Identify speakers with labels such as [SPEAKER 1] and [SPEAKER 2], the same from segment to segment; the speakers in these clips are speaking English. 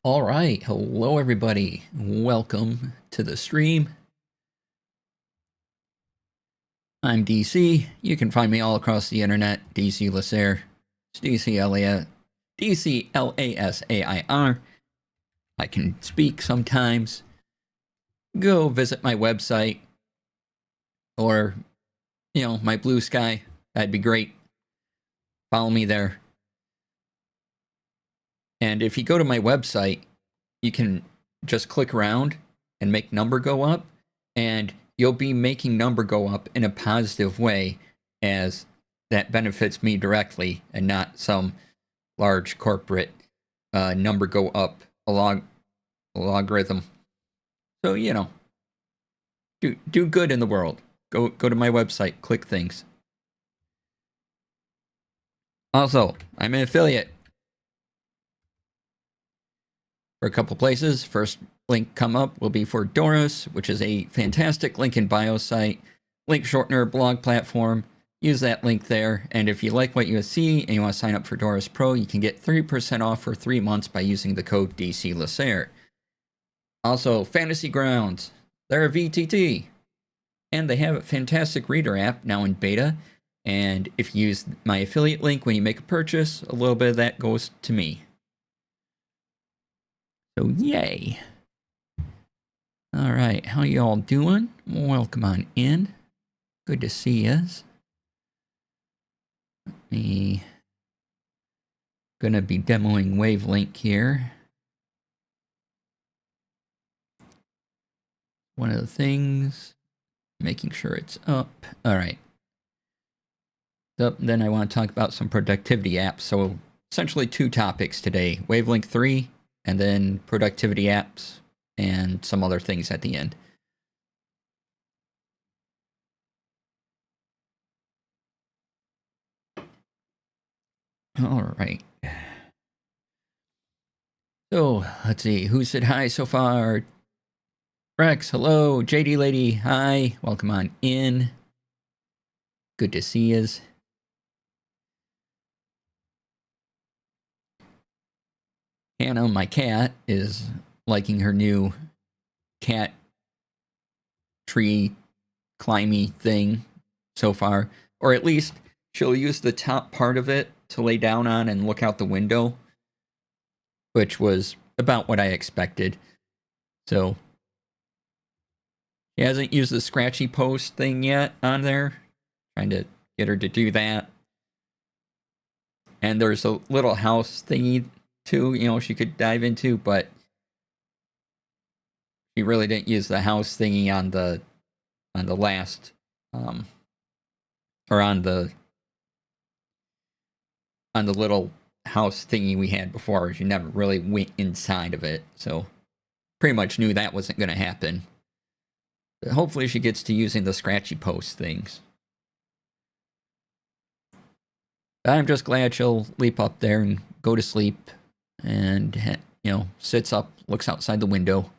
[SPEAKER 1] All right, hello everybody. Welcome to the stream. I'm DC. You can find me all across the internet. DC Lasair. It's DCLASAIR. I can speak sometimes. Go visit my website or, my Blue Sky. That'd be great. Follow me there. And if you go to my website, you can just click around and make number go up, and you'll be making number go up in a positive way, as that benefits me directly and not some large corporate number go up logarithm. So, do good in the world. Go to my website, click things. Also, I'm an affiliate for a couple places. First link come up will be for Doris, which is a fantastic link in bio site, link shortener, blog platform. Use that link there, and if you like what you see and you want to sign up for Doris Pro, you can get 30% off for 3 months by using the code DC Lasair. Also, Fantasy Grounds, they're a VTT, and they have a fantastic reader app now in beta, and if you use my affiliate link when you make a purchase, a little bit of that goes to me. So yay. All right, how y'all doing? Welcome on in. Good to see yous. Gonna be demoing Wavelink here. One of the things, making sure it's up. All right. So then I want to talk about some productivity apps. So essentially 2 topics today, Wavelink 3 and then productivity apps and some other things at the end. All right. So let's see, who said hi so far? Rex, hello. JD Lady, hi. Welcome on in. Good to see yous. Hannah, my cat, is liking her new cat tree climby thing so far. Or at least she'll use the top part of it to lay down on and look out the window, which was about what I expected. So she hasn't used the scratchy post thing yet on there. Trying to get her to do that. And there's a little house thingy too, she could dive into, but she really didn't use the house thingy on the last or on the little house thingy we had before. She never really went inside of it, so pretty much knew that wasn't going to happen. But hopefully she gets to using the scratchy post things. I'm just glad she'll leap up there and go to sleep and, sits up, looks outside the window.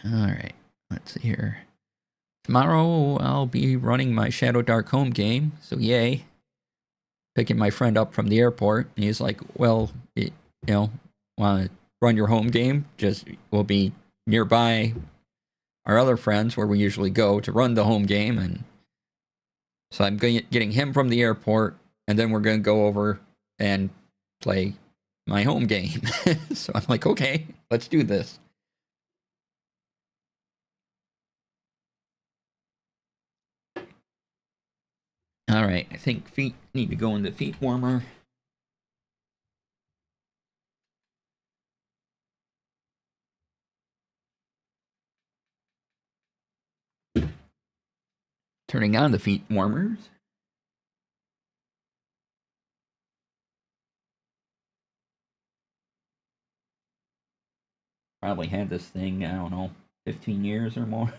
[SPEAKER 1] All right, let's see here. Tomorrow I'll be running my Shadow Dark home game, so yay. Picking my friend up from the airport, and he's like, well, want to run your home game? We'll be nearby our other friends where we usually go to run the home game, and so I'm getting him from the airport, and then we're going to go over and play my home game. So I'm like, okay, let's do this. All right, I think feet need to go in the feet warmer. Turning on the feet warmers. Probably had this thing, I don't know, 15 years or more.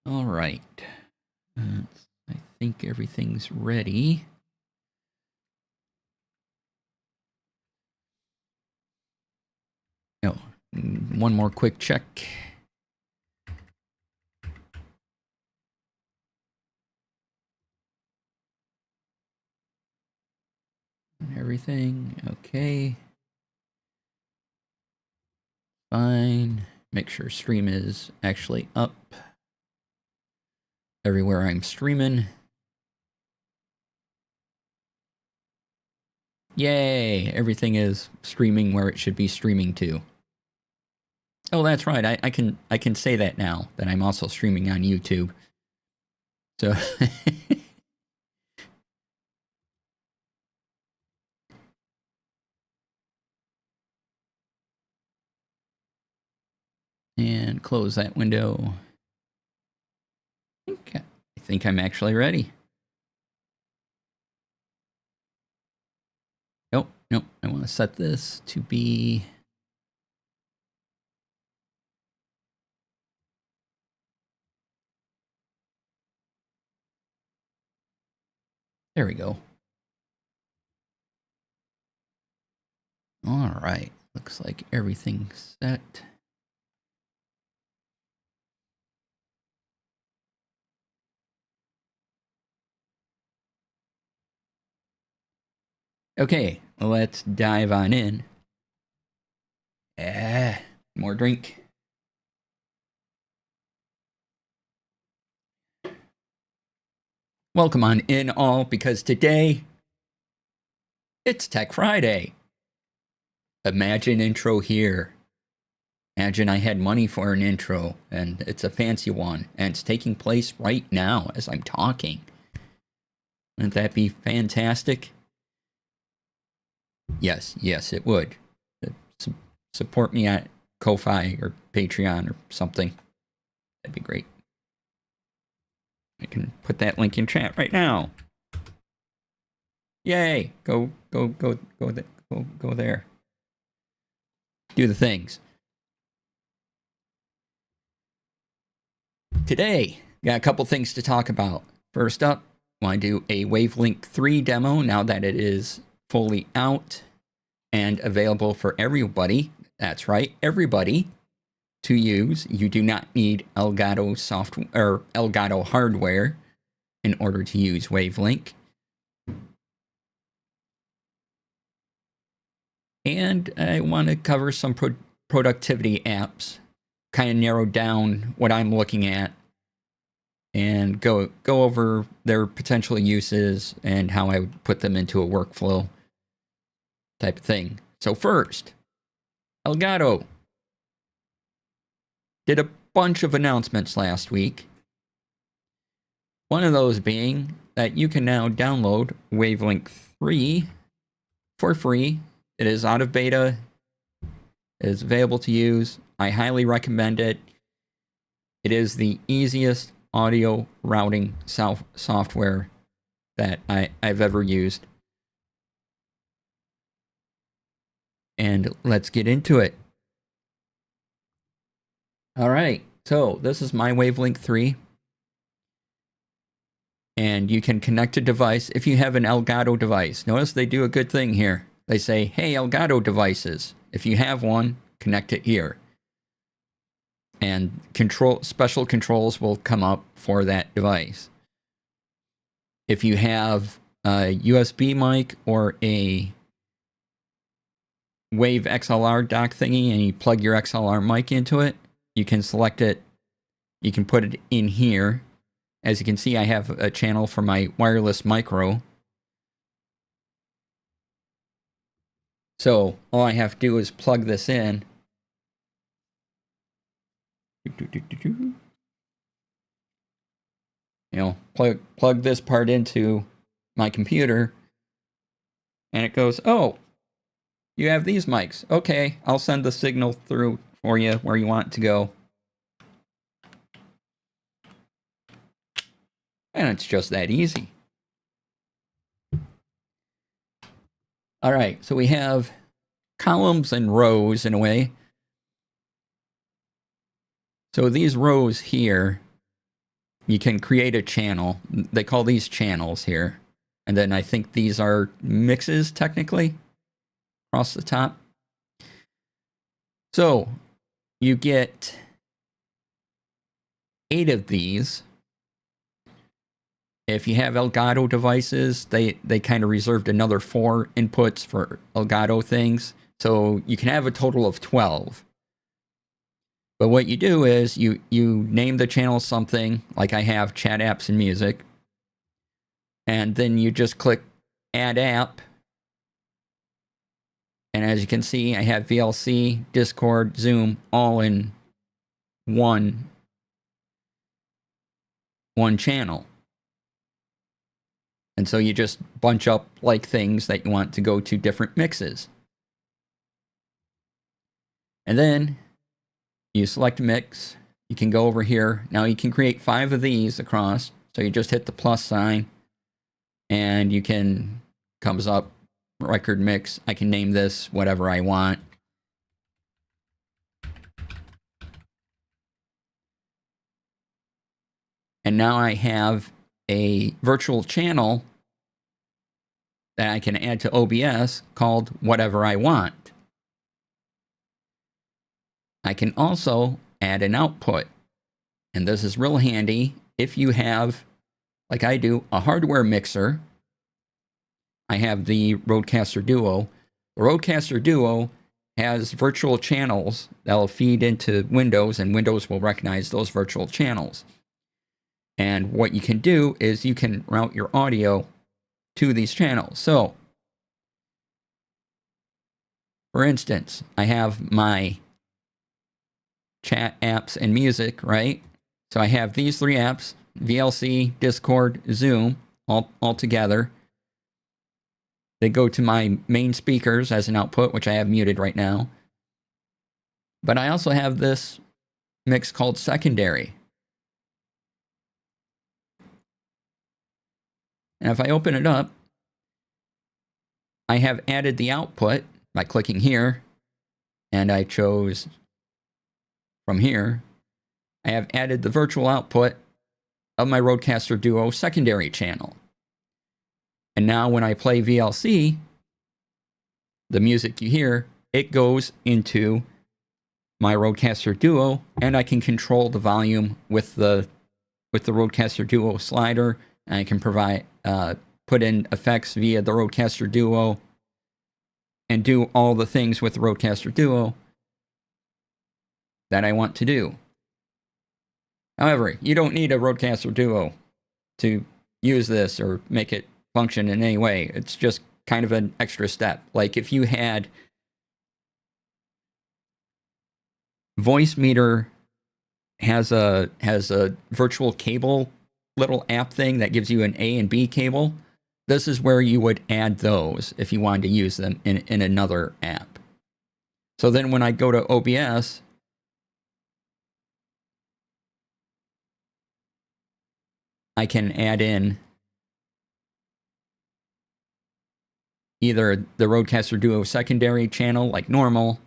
[SPEAKER 1] All right. I think everything's ready. one more quick check. Everything okay. Fine. Make sure stream is actually up everywhere I'm streaming. Yay! Everything is streaming where it should be streaming to. Oh, that's right. I can say that now, that I'm also streaming on YouTube. So and close that window. I think I'm actually ready. Nope. I want to set this to be... There we go. All right. Looks like everything's set. Okay, let's dive on in. More drink. Welcome on in all, because today it's Tech Friday. Imagine intro here. Imagine I had money for an intro, and it's a fancy one, and it's taking place right now as I'm talking. Wouldn't that be fantastic? Yes, it would. Support me at Ko-Fi or Patreon or something. That'd be great. I can put that link in chat right now. Yay! Go there. Do the things. Today, got a couple things to talk about. First up, want to do a Wavelink 3 demo now that it is fully out and available for everybody. That's right, everybody to use. You do not need Elgato software or Elgato hardware in order to use Wavelink. And I want to cover some productivity apps, kind of narrow down what I'm looking at, and go over their potential uses and how I would put them into a workflow type of thing. So first, Elgato did a bunch of announcements last week. One of those being that you can now download Wavelink 3 for free. It is out of beta. It is available to use. I highly recommend it. It is the easiest audio routing software that I've ever used. And let's get into it. All right, so this is my Wavelink 3. And you can connect a device if you have an Elgato device. Notice they do a good thing here. They say, hey, Elgato devices, if you have one, connect it here. And special controls will come up for that device. If you have a USB mic or a Wave XLR dock thingy and you plug your XLR mic into it, you can select it. You can put it in here. As you can see, I have a channel for my wireless micro. So all I have to do is plug this in. You know, plug this part into my computer, and it goes, oh, you have these mics. Okay, I'll send the signal through for you where you want it to go. And it's just that easy. All right, so we have columns and rows in a way. So these rows here, you can create a channel. They call these channels here. And then I think these are mixes, technically, across the top. So you get 8 of these. If you have Elgato devices, they kind of reserved another 4 inputs for Elgato things. So you can have a total of 12. But what you do is you name the channel something, like I have chat apps and music. And then you just click add app. And as you can see, I have VLC, Discord, Zoom, all in one channel. And so you just bunch up like things that you want to go to different mixes. And then you select mix. You can go over here. Now you can create 5 of these across. So you just hit the plus sign and you can, comes up record mix. I can name this whatever I want. And now I have a virtual channel that I can add to OBS called Whatever I Want. I can also add an output. And this is real handy if you have, like I do, a hardware mixer. I have the Rodecaster Duo. The Rodecaster Duo has virtual channels that will feed into Windows, and Windows will recognize those virtual channels. And what you can do is you can route your audio to these channels. So, for instance, I have my chat apps and music, right? So I have these 3 apps, VLC, Discord, Zoom, all together. They go to my main speakers as an output, which I have muted right now. But I also have this mix called secondary. And if I open it up, I have added the output by clicking here, and I chose from here. I have added the virtual output of my Rodecaster Duo secondary channel. And now when I play VLC, the music you hear, it goes into my Rodecaster Duo, and I can control the volume with the Rodecaster Duo slider, and I can put in effects via the Rodecaster Duo and do all the things with the Rodecaster Duo that I want to do. However, you don't need a Rodecaster Duo to use this or make it function in any way. It's just kind of an extra step. Like if you had Voicemeeter has a virtual cable little app thing that gives you an A and B cable. This is where you would add those if you wanted to use them in another app. So then when I go to OBS, I can add in either the Rodecaster Duo secondary channel like normal,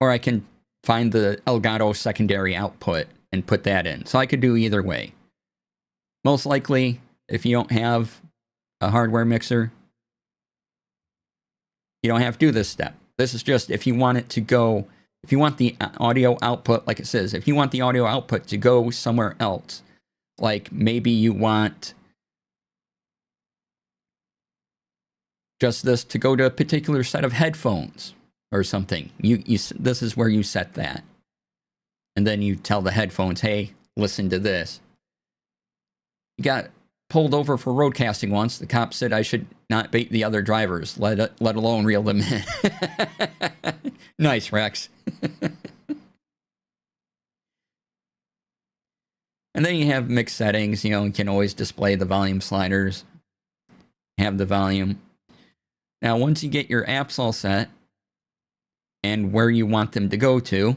[SPEAKER 1] or I can find the Elgato secondary output and put that in. So I could do either way. Most likely, if you don't have a hardware mixer, you don't have to do this step. This is just if you want it to go, if you want the audio output, like it says, if you want the audio output to go somewhere else, like maybe you want just this to go to a particular set of headphones or something. This is where you set that. And then you tell the headphones, hey, listen to this. You got pulled over for roadcasting once. The cop said I should not bait the other drivers, let alone reel them in. Nice, Rex. And then you have mix settings. You can always display the volume sliders. Have the volume. Now, once you get your apps all set and where you want them to go to,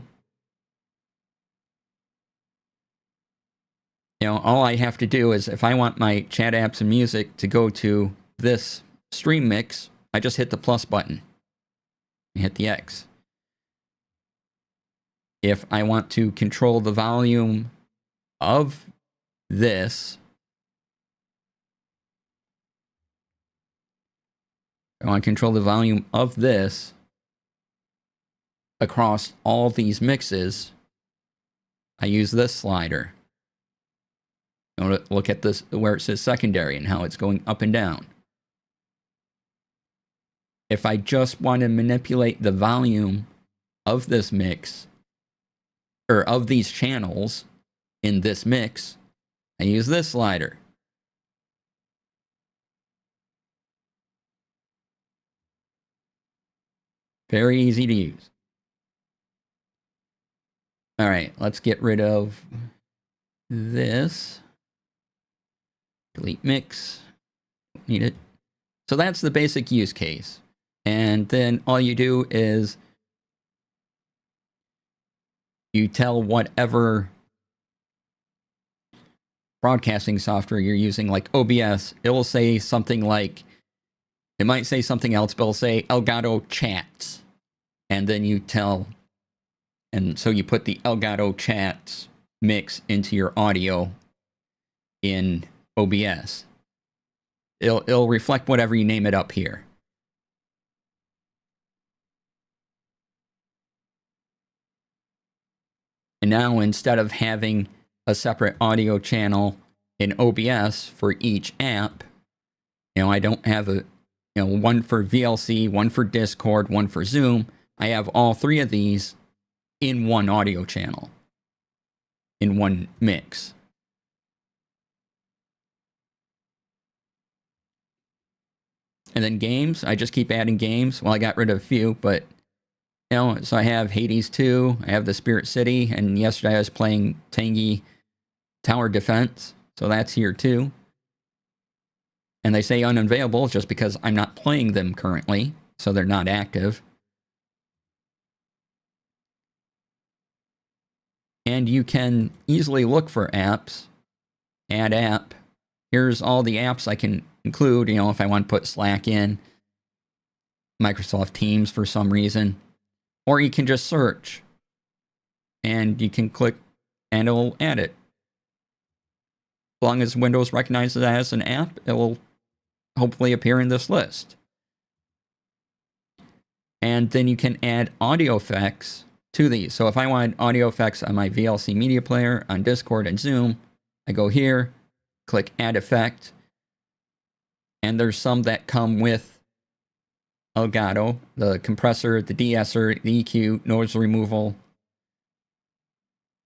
[SPEAKER 1] all I have to do is if I want my chat apps and music to go to this stream mix, I just hit the plus button and hit the X. If I want to control the volume of this, I want to control the volume of this, across all these mixes, I use this slider. Look at this where it says secondary and how it's going up and down. If I just want to manipulate the volume of this mix, or of these channels in this mix, I use this slider. Very easy to use. All right, let's get rid of this. Delete mix. Don't need it. So that's the basic use case. And then all you do is you tell whatever broadcasting software you're using, like OBS, it will say something like, it might say something else, but it'll say Elgato chats. And then you tell, and so you put the Elgato chats mix into your audio in OBS. It'll reflect whatever you name it up here. And now instead of having a separate audio channel in OBS for each app, I don't have one for VLC, one for Discord, one for Zoom. I have all three of these in one audio channel, in one mix. And then games, I just keep adding games. Well, I got rid of a few, but so I have Hades 2, I have the Spirit City, and yesterday I was playing Tangy Tower Defense, so that's here too. And they say unavailable just because I'm not playing them currently, so they're not active. And you can easily look for apps, add app. Here's all the apps I can include, if I want to put Slack in, Microsoft Teams for some reason. Or you can just search, and you can click, and it'll add it. As long as Windows recognizes it as an app, it will hopefully appear in this list. And then you can add audio effects to these. So if I want audio effects on my VLC media player, on Discord and Zoom, I go here, click Add Effect, and there's some that come with Elgato, the compressor, the de-esser, the EQ, noise removal,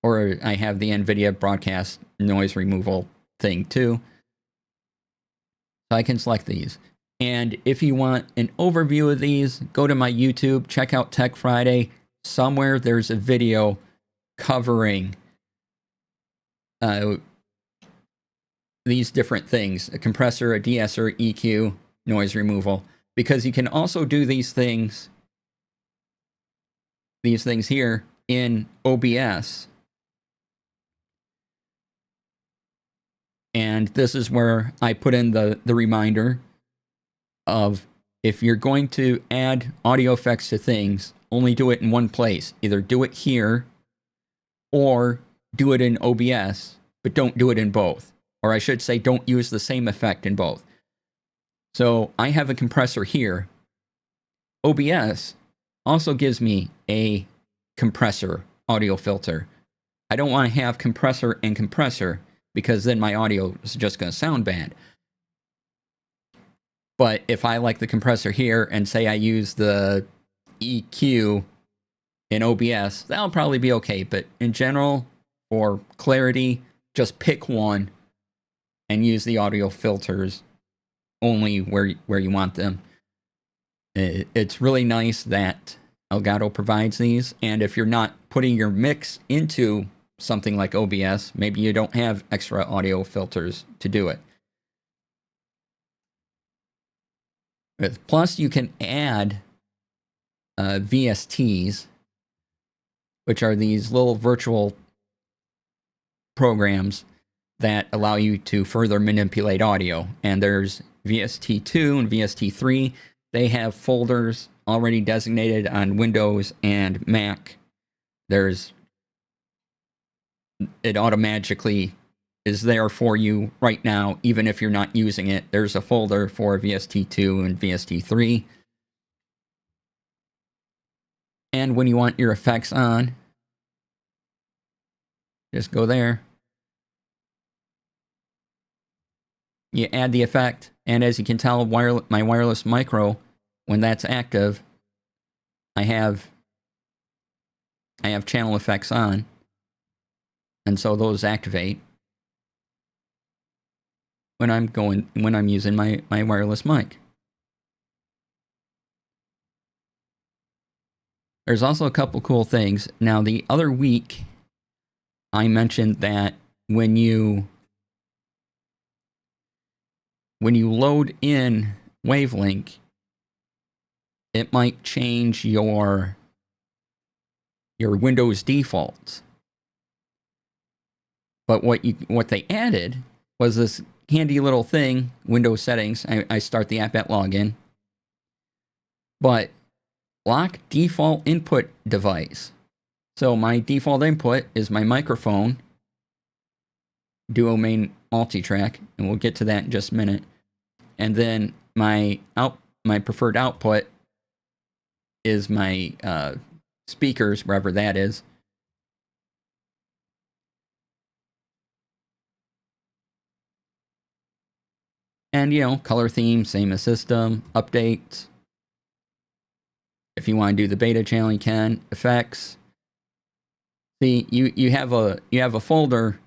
[SPEAKER 1] or I have the NVIDIA broadcast noise removal thing too. So I can select these. And if you want an overview of these, go to my YouTube, check out Tech Friday. Somewhere there's a video covering these different things, a compressor, a de-esser, EQ, noise removal. Because you can also do these things here in OBS. And this is where I put in the reminder of, if you're going to add audio effects to things, only do it in one place. Either do it here or do it in OBS, but don't do it in both. Or I should say, don't use the same effect in both. So I have a compressor here. OBS also gives me a compressor audio filter. I don't want to have compressor and compressor, because then my audio is just going to sound bad. But if I like the compressor here and say I use the EQ in OBS, that'll probably be okay. But in general, for clarity, just pick one and use the audio filters only where you want them. It's really nice that Elgato provides these. And if you're not putting your mix into something like OBS, maybe you don't have extra audio filters to do it. Plus, you can add VSTs, which are these little virtual programs that allow you to further manipulate audio. And there's VST2 and VST3. They have folders already designated on Windows and Mac. It automatically is there for you right now, even if you're not using it. There's a folder for VST2 and VST3. And when you want your effects on, just go there. You add the effect, and as you can tell, my wireless micro, when that's active, I have channel effects on, and so those activate when I'm using my wireless mic. There's also a couple cool things. Now, the other week, I mentioned that when you load in Wavelink, it might change your Windows defaults. But what they added was this handy little thing, Windows settings. I start the app at login. But lock default input device. So my default input is my microphone, duo main multi-track, and we'll get to that in just a minute. And then my preferred output is my speakers, wherever that is. And, color theme, same as system, updates. If you want to do the beta channel, you can. Effects. See, you have a folder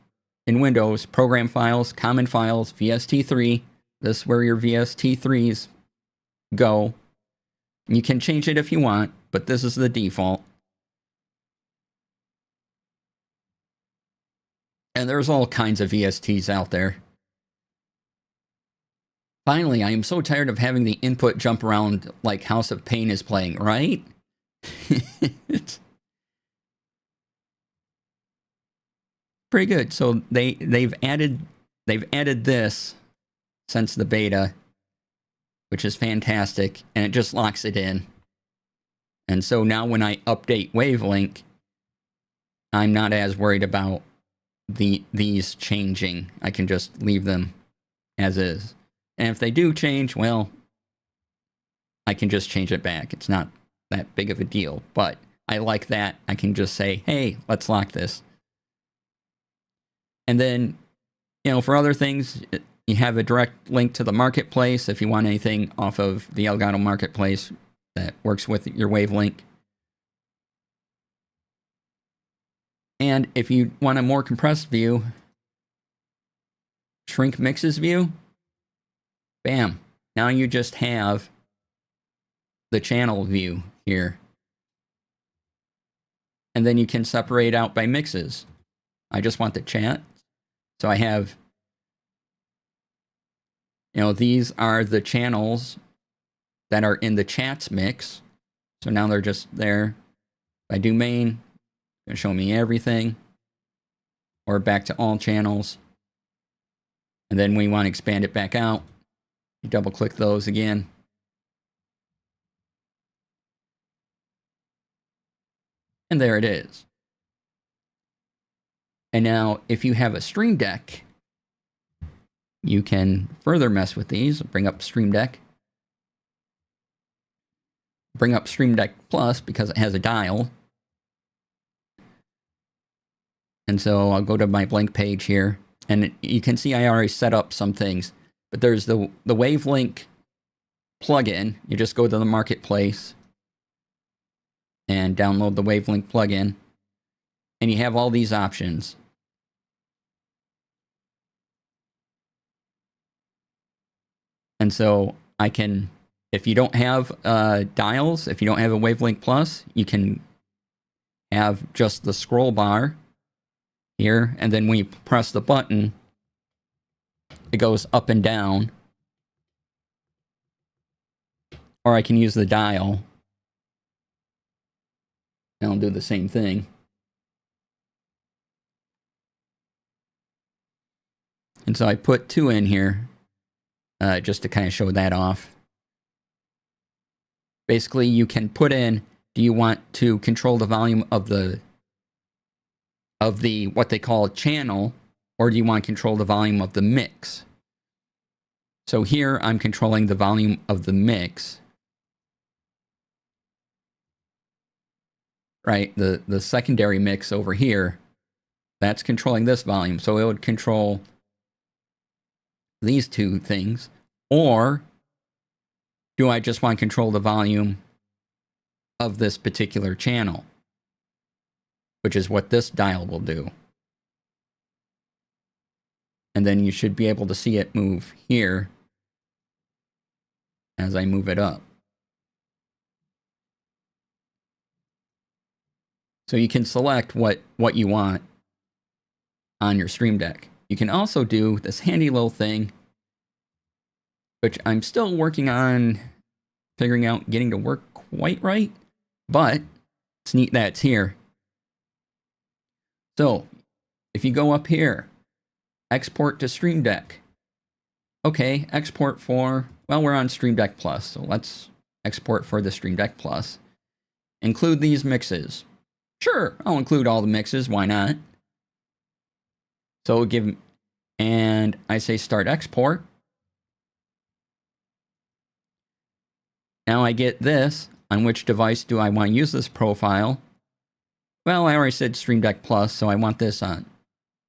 [SPEAKER 1] in Windows, program files, common files, VST3. This is where your VST3s go. You can change it if you want, but this is the default. And there's all kinds of VSTs out there. Finally, I am so tired of having the input jump around like House of Pain is playing, right? It's pretty good. So they've added this since the beta, which is fantastic, and it just locks it in. And so now when I update Wavelink, I'm not as worried about these changing. I can just leave them as is. And if they do change, well, I can just change it back. It's not that big of a deal. But I like that. I can just say, hey, let's lock this. And then, for other things, you have a direct link to the marketplace if you want anything off of the Elgato marketplace that works with your Wavelink. And if you want a more compressed view, shrink mixes view, bam. Now you just have the channel view here. And then you can separate out by mixes. I just want the chat. So I have, these are the channels that are in the chats mix. So now they're just there. If I do main, it's going to show me everything. Or back to all channels. And then when you want to expand it back out, you double click those again. And there it is. And now if you have a Stream Deck, you can further mess with these. Bring up Stream Deck. Bring up Stream Deck Plus because it has a dial. And so I'll go to my blank page here. And you can see I already set up some things. But there's the Wavelink plugin. You just go to the marketplace and download the Wavelink plugin. And you have all these options. And so I can, if you don't have dials, if you don't have a Wavelink Plus, you can have just the scroll bar here. And then when you press the button, it goes up and down. Or I can use the dial. And I'll do the same thing. And so I put 2 in here, just to kind of show that off. Basically, you can put in, do you want to control the volume of the what they call a channel, or do you want to control the volume of the mix? So here I'm controlling the volume of the mix. right? The secondary mix over here, that's controlling this volume. So it would control these two things. Or do I just want to control the volume of this particular channel, which is what this dial will do. And then you should be able to see it move here as I move it up. So you can select what you want on your Stream Deck. You can also do this handy little thing, which I'm still working on figuring out getting to work quite right, but it's neat that it's here. So if you go up here, export to Stream Deck. Okay, export for, well, we're on Stream Deck Plus, so let's export for the Stream Deck Plus. Include these mixes. Sure, I'll include all the mixes, why not? So give, and I say start export. Now I get this, on which device do I want to use this profile? Well, I already said Stream Deck Plus, so I want this on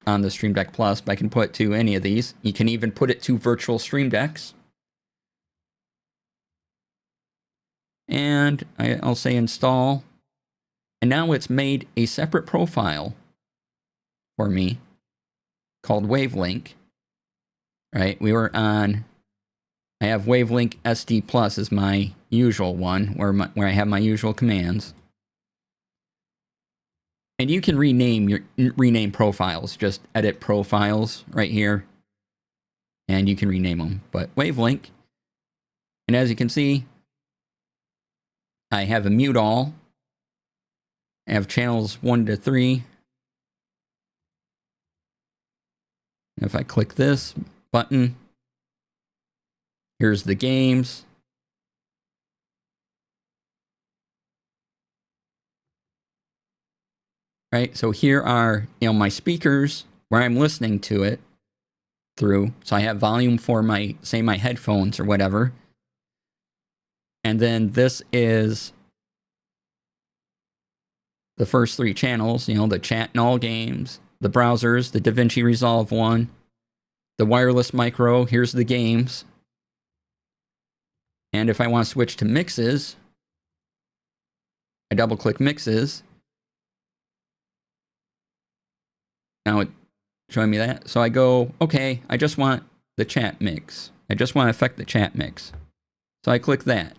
[SPEAKER 1] the Stream Deck Plus, but I can put it to any of these. You can even put it to virtual Stream Decks. And I'll say install. And now it's made a separate profile for me called Wavelink. Right? We were on, I have Wavelink SD Plus as my usual one, where I have my usual commands. And you can rename profiles, just edit profiles right here. And you can rename them. But Wavelink, and as you can see, I have a mute all. I have channels 1 to 3. If I click this button, here's the games. Right, so here are, my speakers where I'm listening to it through. So I have volume for my, say, my headphones or whatever. And then this is the first 3 channels, the chat and all games, the browsers, the DaVinci Resolve one, the wireless micro, here's the games. And if I want to switch to mixes, I double click mixes. Now it's showing me that. So I go, okay, I just want the chat mix. I just want to affect the chat mix. So I click that.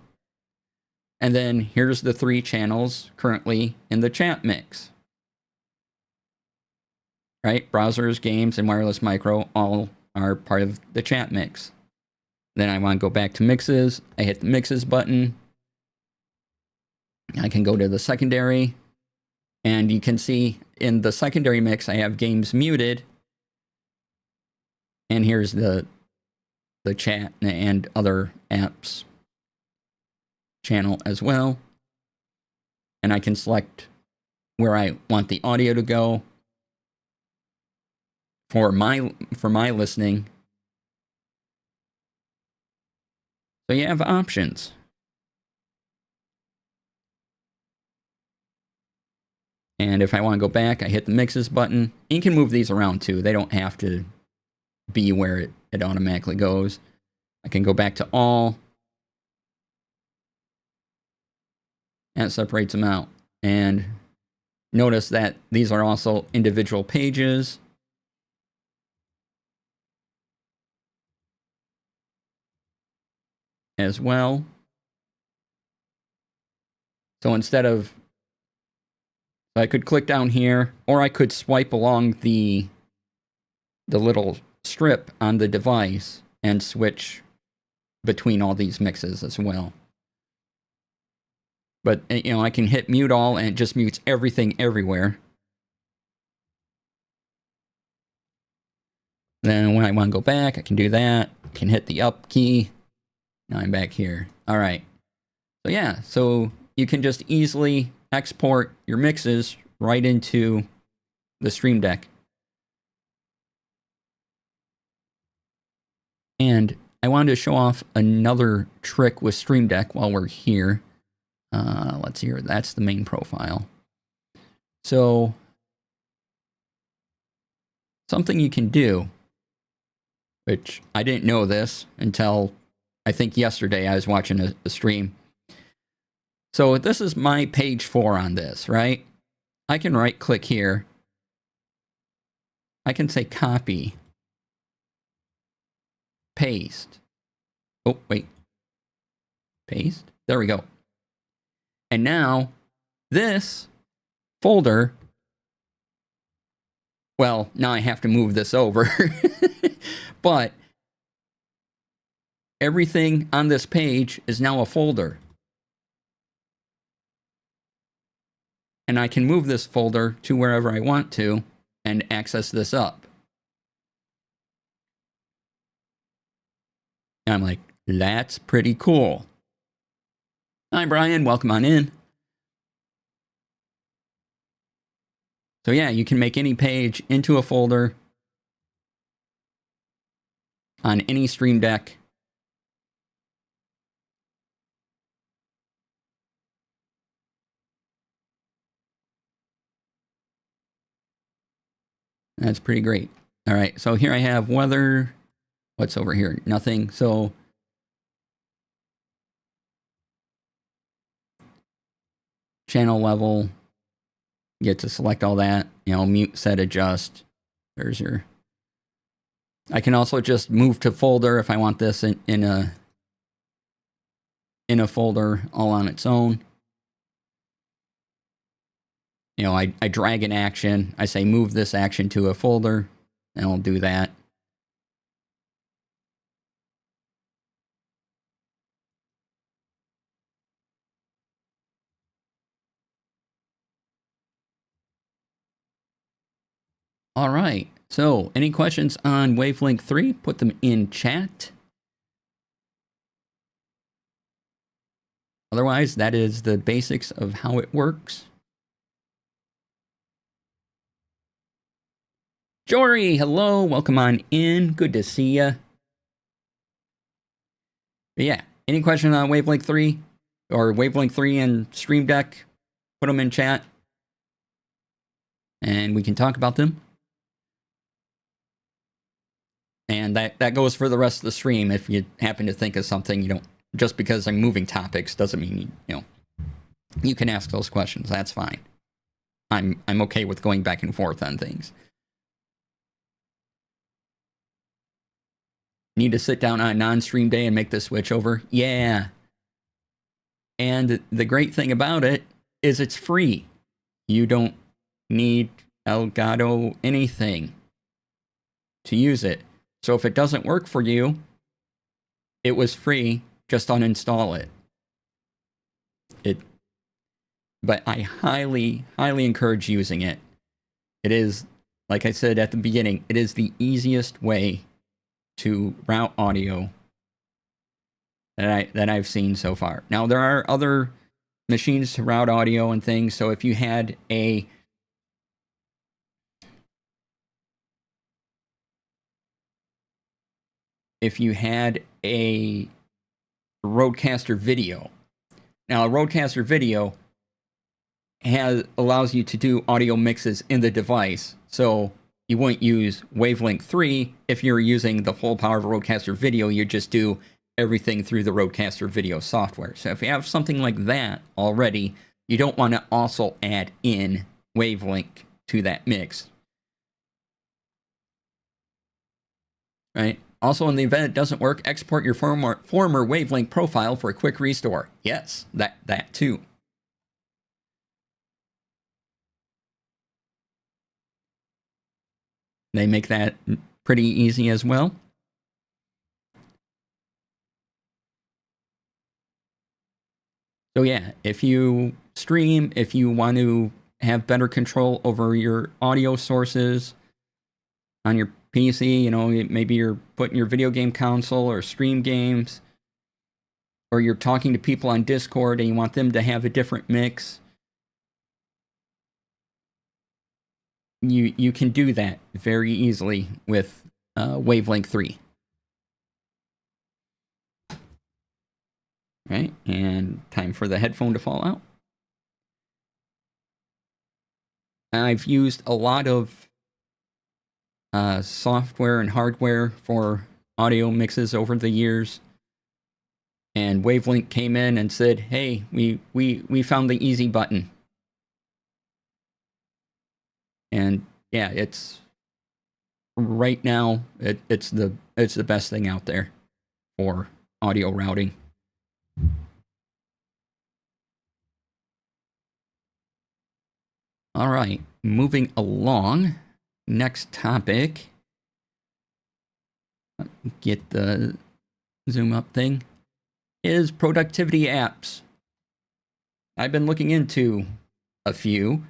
[SPEAKER 1] And then here's the 3 channels currently in the chat mix. Right? Browsers, games, and wireless micro all are part of the chat mix. Then I want to go back to mixes. I hit the mixes button. I can go to the secondary. And you can see in the secondary mix, I have games muted. And here's the chat and other apps channel as well. And I can select where I want the audio to go for my listening. So you have options. And if I want to go back, I hit the mixes button. And you can move these around too. They don't have to be where it automatically goes. I can go back to all. And it separates them out. And notice that these are also individual pages. As well. So instead of, I could click down here, or I could swipe along the little strip on the device and switch between all these mixes as well. But, I can hit mute all and it just mutes everything everywhere. Then when I want to go back, I can do that. I can hit the up key. Now I'm back here. All right. So yeah, so you can just easily export your mixes right into the Stream Deck. And I wanted to show off another trick with Stream Deck while we're here. Let's see here. That's the main profile. So something you can do, which I didn't know this until I think yesterday I was watching a stream. So this is my page 4 on this, right? I can right click here. I can say copy, paste. Oh, wait. Paste. There we go. And now this folder, well, now I have to move this over. But everything on this page is now a folder. And I can move this folder to wherever I want to and access this up. And I'm like, that's pretty cool. Hi, Brian. Welcome on in. So yeah, you can make any page into a folder on any Stream Deck. That's pretty great. All right, so here I have weather. What's over here? Nothing. So channel level, you get to select all that. You know, mute, set, adjust. There's your... I can also just move to folder if I want this in a folder all on its own. You know, I drag an action. I say move this action to a folder, and I'll do that. All right. So, any questions on Wavelength 3? Put them in chat. Otherwise, that is the basics of how it works. Jory, hello. Welcome on in. Good to see ya. But yeah, any questions on Wavelength 3 or Wavelength 3 and Stream Deck? Put them in chat and we can talk about them. And that goes for the rest of the stream. If you happen to think of something, you don't, just because I'm moving topics doesn't mean, you know, you can ask those questions. That's fine. I'm okay with going back and forth on things. Need to sit down on a non-stream day and make the switch over? Yeah. And the great thing about it is it's free. You don't need Elgato anything to use it. So if it doesn't work for you, it was free, just uninstall it. But I highly, highly encourage using it. It is, like I said at the beginning, it is the easiest way to route audio that I've seen so far. Now, there are other machines to route audio and things, so if you had a Rodecaster video. Now, a Rodecaster video allows you to do audio mixes in the device, so you wouldn't use Wavelength 3 if you're using the full power of a Rodecaster video. You just do everything through the Rodecaster video software. So if you have something like that already, you don't want to also add in Wavelength to that mix. Right? Also, in the event it doesn't work, export your former Wavelength profile for a quick restore. Yes, that too. They make that pretty easy as well. So yeah, if you stream, if you want to have better control over your audio sources on your PC, you know, maybe you're putting your video game console or stream games, or you're talking to people on Discord and you want them to have a different mix, you can do that very easily with Wavelength 3. Right, and time for the headphone to fall out. I've used a lot of software and hardware for audio mixes over the years. And Wavelength came in and said, "Hey, we found the easy button." And yeah, it's right now it's the best thing out there for audio routing. All right, moving along. Next topic. Get the zoom up thing. Is productivity apps. I've been looking into a few.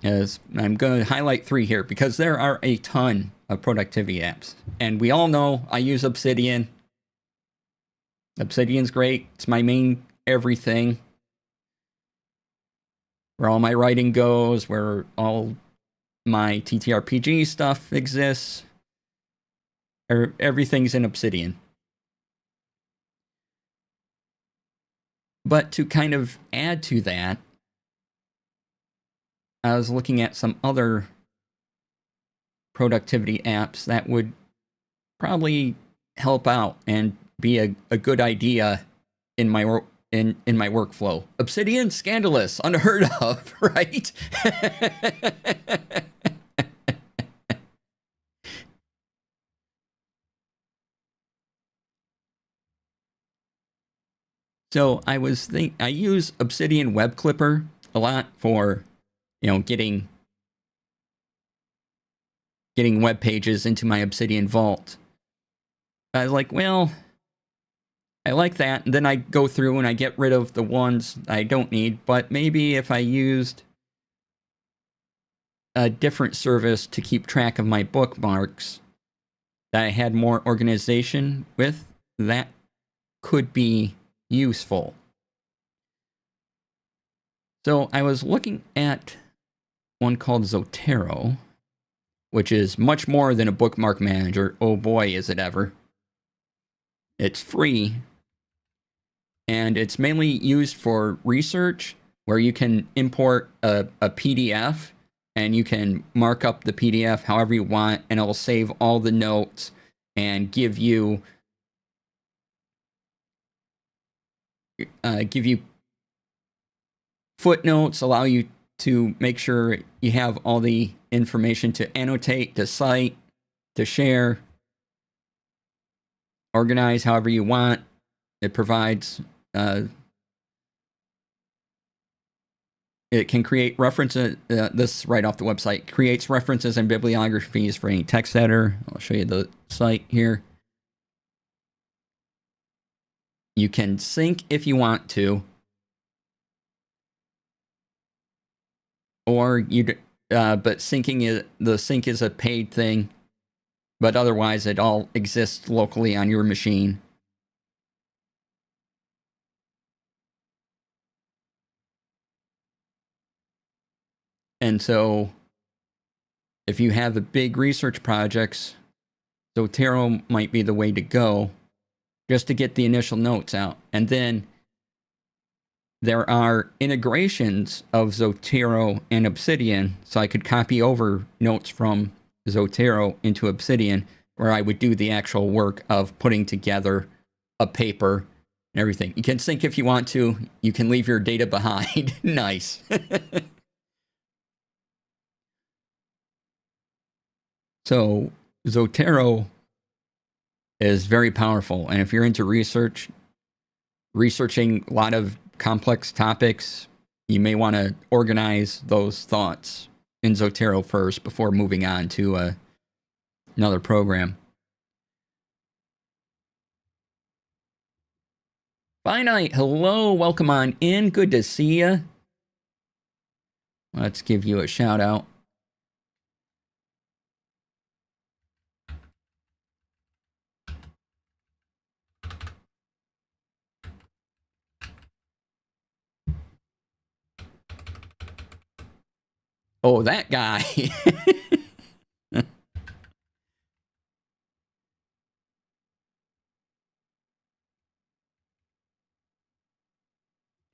[SPEAKER 1] As I'm going to highlight 3 here because there are a ton of productivity apps. And we all know I use Obsidian. Obsidian's great. It's my main everything. Where all my writing goes, where all my TTRPG stuff exists. Everything's in Obsidian. But to kind of add to that, I was looking at some other productivity apps that would probably help out and be a good idea in my in my workflow. Obsidian, scandalous, unheard of, right? So I use Obsidian Web Clipper a lot for, getting web pages into my Obsidian Vault. I was like, well, I like that. And then I go through and I get rid of the ones I don't need. But maybe if I used a different service to keep track of my bookmarks that I had more organization with, that could be useful. So I was looking at one called Zotero, which is much more than a bookmark manager. Oh boy, is it ever. It's free, and it's mainly used for research, where you can import a PDF, and you can mark up the PDF however you want, and it'll save all the notes and give you footnotes, allow you to make sure you have all the information to annotate, to cite, to share, organize however you want. It provides, it can create references, this right off the website, creates references and bibliographies for any text editor. I'll show you the site here. You can sync if you want to, or but the sync is a paid thing, but otherwise it all exists locally on your machine. And so if you have the big research projects, Zotero might be the way to go just to get the initial notes out. And then there are integrations of Zotero and Obsidian, so I could copy over notes from Zotero into Obsidian, where I would do the actual work of putting together a paper and everything. You can sync if you want to. You can leave your data behind. Nice. So Zotero is very powerful. And if you're into researching a lot of complex topics, you may want to organize those thoughts in Zotero first before moving on to another program. Finite, hello, welcome on in. Good to see you. Let's give you a shout out. Oh, that guy.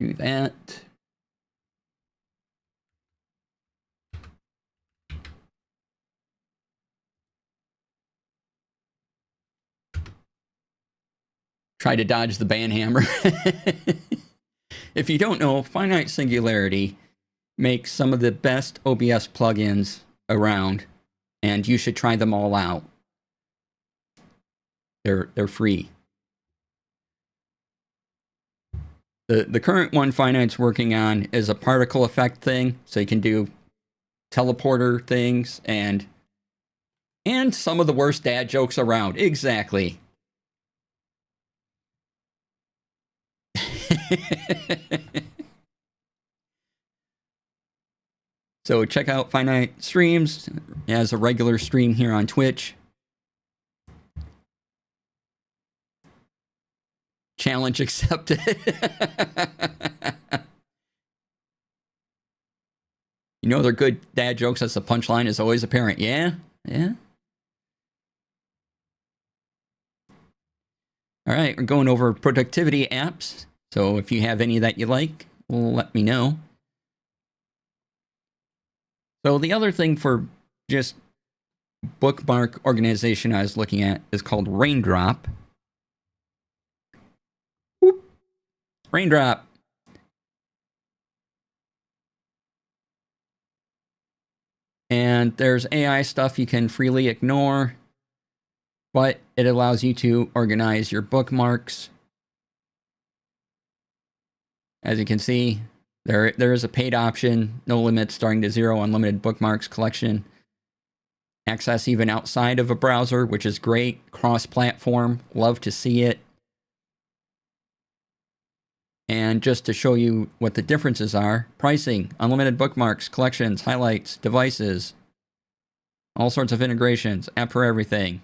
[SPEAKER 1] Do that. try to dodge the ban hammer. If you don't know, Finite Singularity makes some of the best OBS plugins around, and you should try them all out. They're free. The current one Finite's working on is a particle effect thing, so you can do teleporter things and some of the worst dad jokes around. Exactly. So check out Finite Streams as a regular stream here on Twitch. Challenge accepted. You know they're good dad jokes as the punchline is always apparent. Yeah? Yeah? All right, we're going over productivity apps. So if you have any that you like, let me know. So the other thing for just bookmark organization I was looking at is called Raindrop. Whoop. Raindrop. And there's AI stuff you can freely ignore, but it allows you to organize your bookmarks. As you can see, there is a paid option, no limits, starting to 0, unlimited bookmarks collection. Access even outside of a browser, which is great. Cross-platform, love to see it. And just to show you what the differences are, pricing, unlimited bookmarks, collections, highlights, devices, all sorts of integrations, app for everything.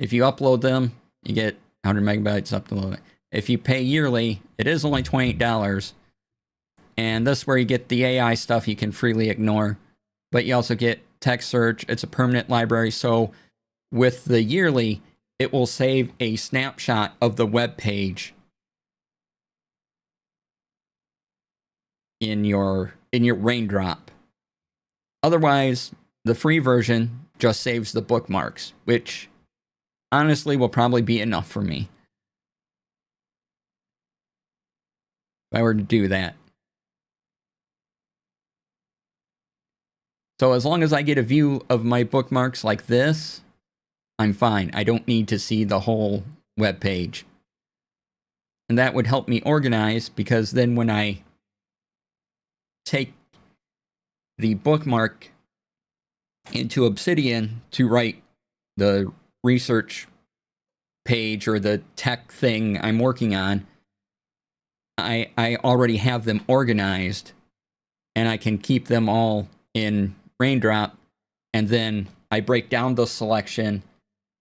[SPEAKER 1] If you upload them, you get 100 megabytes uploaded. If you pay yearly, it is only $28. And this is where you get the AI stuff you can freely ignore. But you also get text search. It's a permanent library. So with the yearly, it will save a snapshot of the web page in your Raindrop. Otherwise, the free version just saves the bookmarks, which honestly will probably be enough for me if I were to do that. So as long as I get a view of my bookmarks like this, I'm fine. I don't need to see the whole web page. And that would help me organize, because then when I take the bookmark into Obsidian to write the research page or the tech thing I'm working on, I already have them organized, and I can keep them all in Raindrop, and then I break down the selection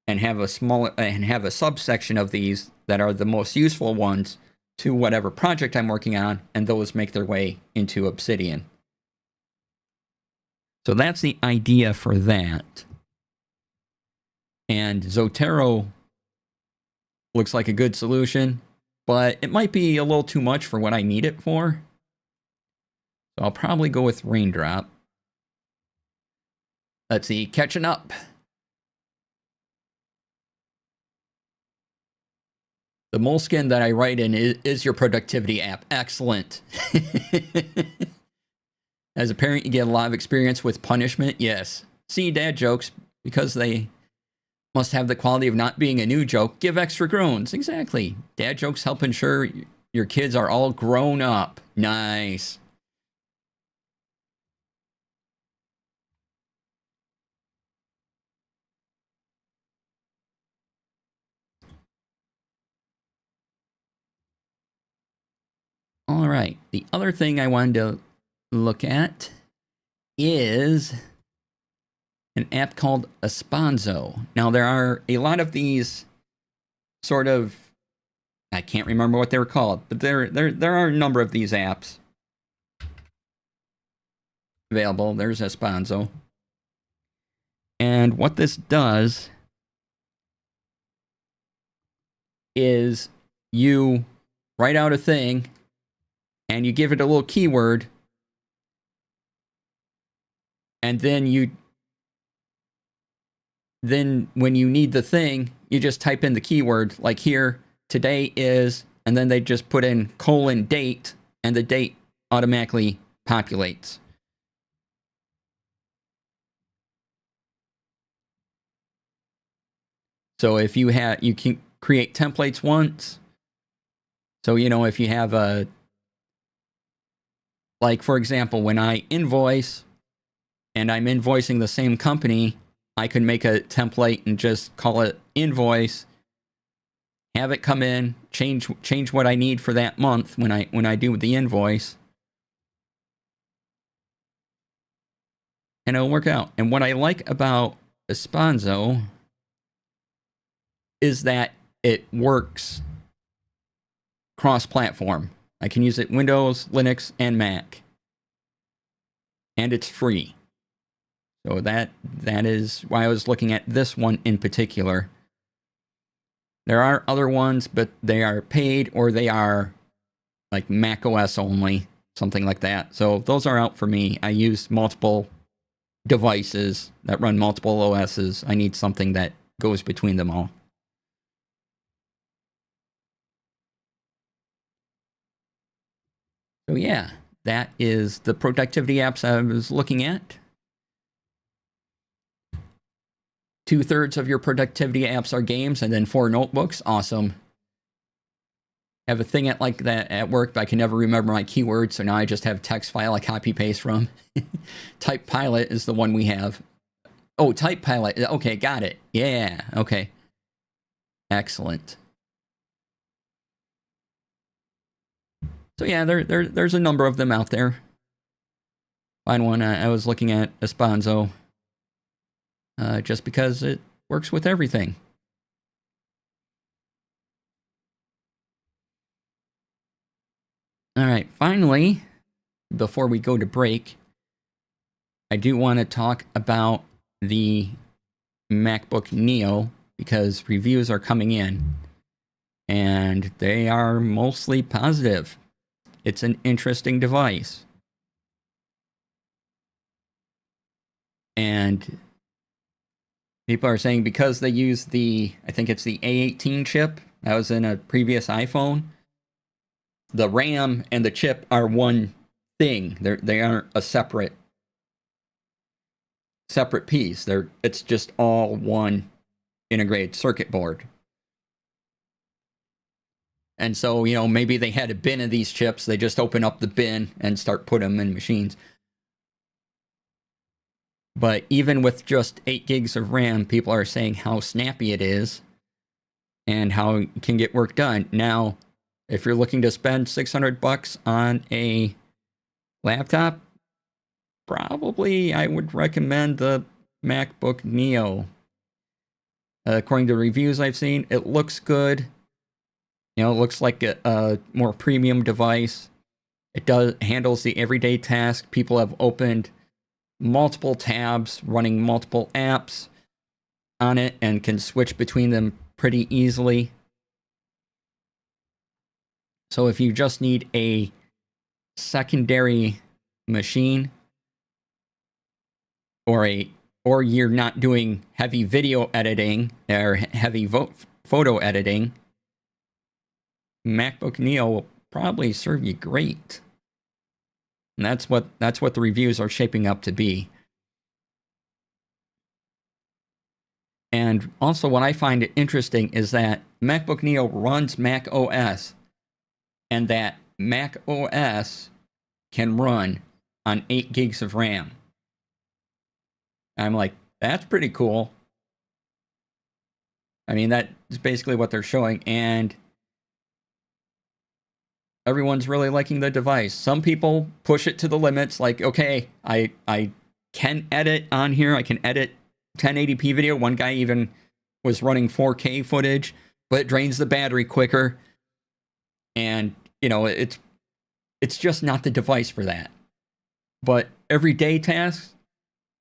[SPEAKER 1] and have a subsection of these that are the most useful ones to whatever project I'm working on, and those make their way into Obsidian. So that's the idea for that. And Zotero looks like a good solution, but it might be a little too much for what I need it for. So I'll probably go with Raindrop. Let's see, catching up. The Moleskine that I write in is your productivity app. Excellent. As a parent, you get a lot of experience with punishment. Yes. See, dad jokes, because they must have the quality of not being a new joke, give extra groans. Exactly. Dad jokes help ensure your kids are all grown up. Nice. All right. The other thing I wanted to look at is an app called Esponzo. Now, there are a lot of these sort of, I can't remember what they were called, but there are a number of these apps available. There's Esponzo. And what this does is you write out a thing and you give it a little keyword, and then when you need the thing, you just type in the keyword, like here, today is, and then they just put in :date, and the date automatically populates. So if you can create templates once. So, if you have like, for example, when I invoice and I'm invoicing the same company, I can make a template and just call it invoice, have it come in, change what I need for that month when I do the invoice, and it'll work out. And what I like about Espanzo is that it works cross-platform. I can use it Windows, Linux, and Mac, and it's free. So that is why I was looking at this one in particular. There are other ones, but they are paid, or they are like Mac OS only, something like that. So those are out for me. I use multiple devices that run multiple OSs. I need something that goes between them all. So yeah, that is the productivity apps I was looking at. 2/3 of your productivity apps are games, and then 4 notebooks. Awesome. I have a thing like that at work, but I can never remember my keywords, so now I just have text file I copy paste from. Type Pilot is the one we have. Oh, Type Pilot. Okay, got it. Yeah, okay. Excellent. So yeah, there's a number of them out there. Find one. I was looking at Espanzo just because it works with everything. All right, finally, before we go to break, I do want to talk about the MacBook Neo, because reviews are coming in and they are mostly positive. It's an interesting device. And people are saying because they use I think it's the A18 chip that was in a previous iPhone, the RAM and the chip are one thing. They aren't a separate piece. It's just all one integrated circuit board. And so, maybe they had a bin of these chips. They just open up the bin and start putting them in machines. But even with just 8 gigs of RAM, people are saying how snappy it is and how it can get work done. Now, if you're looking to spend $600 on a laptop, probably I would recommend the MacBook Neo. According to reviews I've seen, it looks good. It looks like a more premium device. It handles the everyday task. People have opened multiple tabs, running multiple apps on it, and can switch between them pretty easily. So if you just need a secondary machine, or you're not doing heavy video editing or heavy photo editing, MacBook Neo will probably serve you great. And that's what the reviews are shaping up to be. And also what I find interesting is that MacBook Neo runs Mac OS, and that Mac OS can run on 8 gigs of RAM. I'm like, that's pretty cool. I mean, that's basically what they're showing, and everyone's really liking the device. Some people push it to the limits, like, okay, I can edit on here. I can edit 1080p video. One guy even was running 4K footage, but it drains the battery quicker. And, it's just not the device for that. But everyday tasks,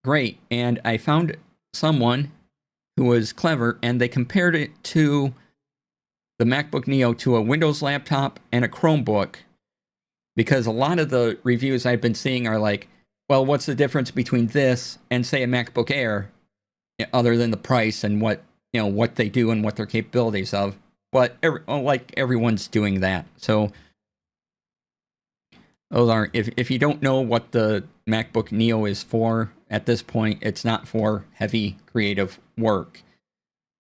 [SPEAKER 1] great. And I found someone who was clever, and they compared it to the MacBook Neo to a Windows laptop and a Chromebook, because a lot of the reviews I've been seeing are like, well, what's the difference between this and, say, a MacBook Air, other than the price and what they do and what their capabilities of But like everyone's doing that. So those are, if you don't know what the MacBook Neo is for at this point, it's not for heavy creative work.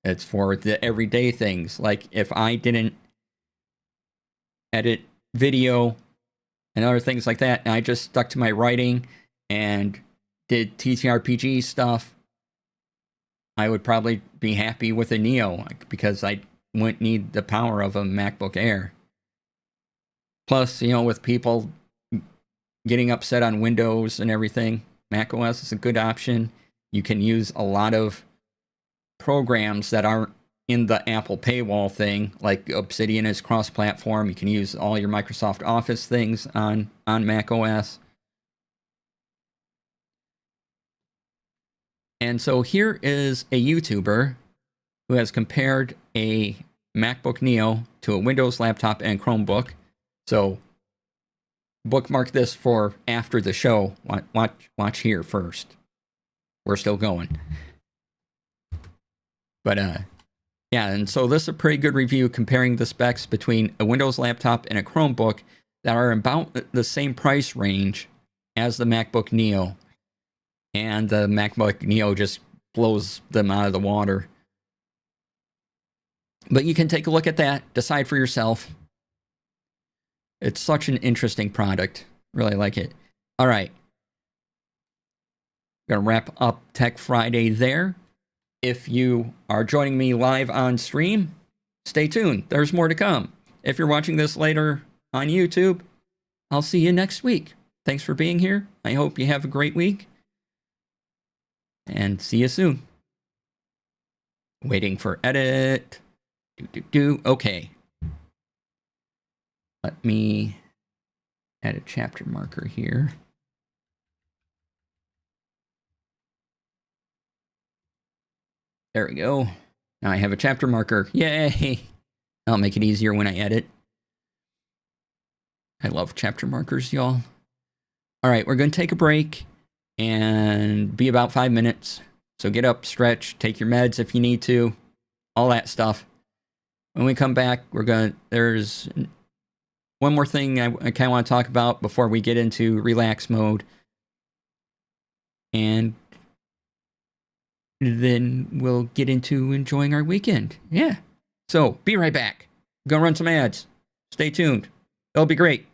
[SPEAKER 1] It's for the everyday things. Like if I didn't edit video and other things like that, and I just stuck to my writing and did TTRPG stuff, I would probably be happy with a Neo because I wouldn't need the power of a MacBook Air. Plus, with people getting upset on Windows and everything, macOS is a good option. You can use a lot of programs that aren't in the Apple paywall thing, like Obsidian is cross-platform. You can use all your Microsoft Office things on macOS. And so here is a YouTuber who has compared a MacBook Neo to a Windows laptop and Chromebook. So bookmark this for after the show. Watch here first. We're still going. But yeah, and so this is a pretty good review comparing the specs between a Windows laptop and a Chromebook that are about the same price range as the MacBook Neo. And the MacBook Neo just blows them out of the water. But you can take a look at that, decide for yourself. It's such an interesting product. Really like it. All right. Gonna wrap up Tech Friday there. If you are joining me live on stream, stay tuned. There's more to come. If you're watching this later on YouTube, I'll see you next week. Thanks for being here. I hope you have a great week. And see you soon. Waiting for edit. Okay. Let me add a chapter marker here. There we go. Now I have a chapter marker. Yay! That'll make it easier when I edit. I love chapter markers, y'all. All right, we're going to take a break and be about 5 minutes. So get up, stretch, take your meds if you need to, all that stuff. When we come back, there's one more thing I kind of want to talk about before we get into relax mode. And then we'll get into enjoying our weekend. Yeah. So, be right back. I'm gonna run some ads. Stay tuned. It'll be great.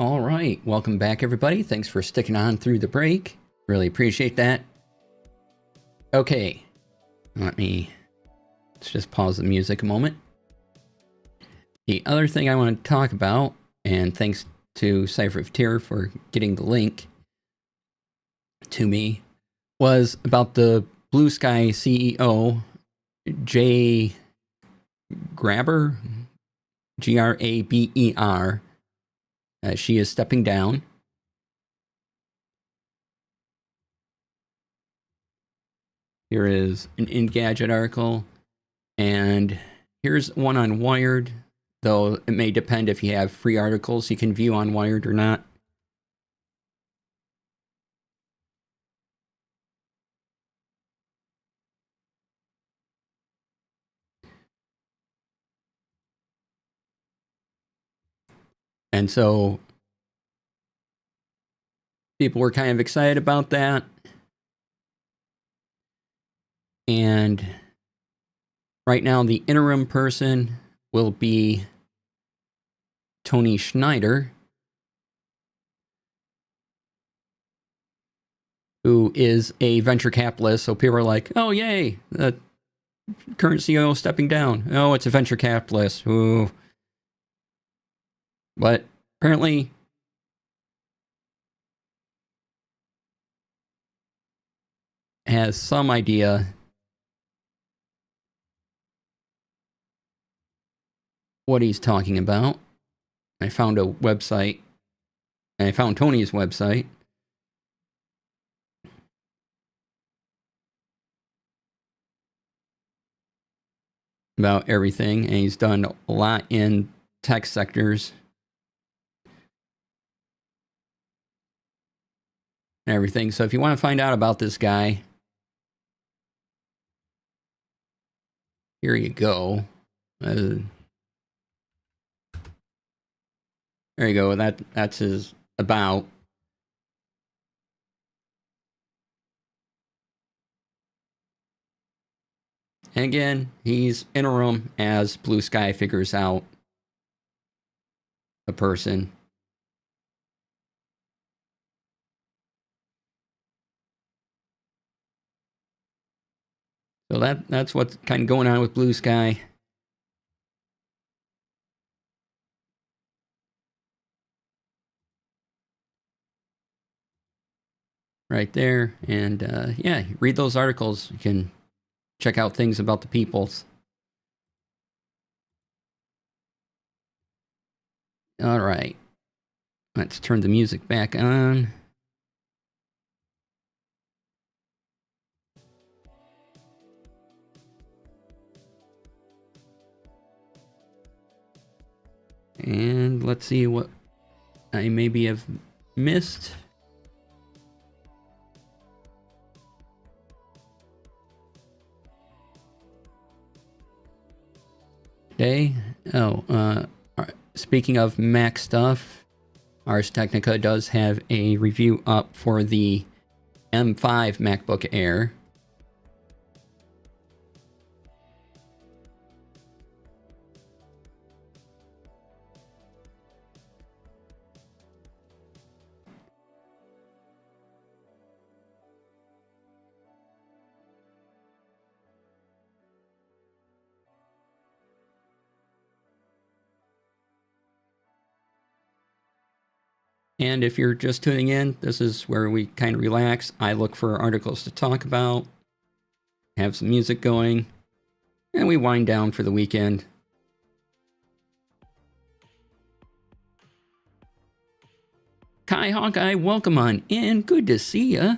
[SPEAKER 1] All right, welcome back, everybody. Thanks for sticking on through the break. Really appreciate that. Okay, let's just pause the music a moment. The other thing I want to talk about, and thanks to Cypher of Tyr for getting the link to me, was about the Blue Sky CEO, Jay Graber, Graber. She is stepping down. Here is an Engadget article, and here's one on Wired, though it may depend if you have free articles you can view on Wired or not. And so people were kind of excited about that. And right now, the interim person will be Tony Schneider, who is a venture capitalist. So people are like, oh, yay, the current CEO stepping down. Oh, it's a venture capitalist. Ooh. But apparently, has some idea what he's talking about. I found a website, and I found Tony's website. About everything, and he's done a lot in tech sectors and everything. So if you want to find out about this guy, here you go. There you go. That's his about. And again, he's interim as Blue Sky figures out a person. So that's what's kind of going on with Blue Sky. Right there. And yeah, read those articles. You can check out things about the peoples. All right. Let's turn the music back on. And let's see what I maybe have missed. Okay. Oh, speaking of Mac stuff, Ars Technica does have a review up for the M5 MacBook Air. And if you're just tuning in, this is where we kind of relax. I look for articles to talk about, have some music going, and we wind down for the weekend. Kai Hawkeye, welcome on in. Good to see ya.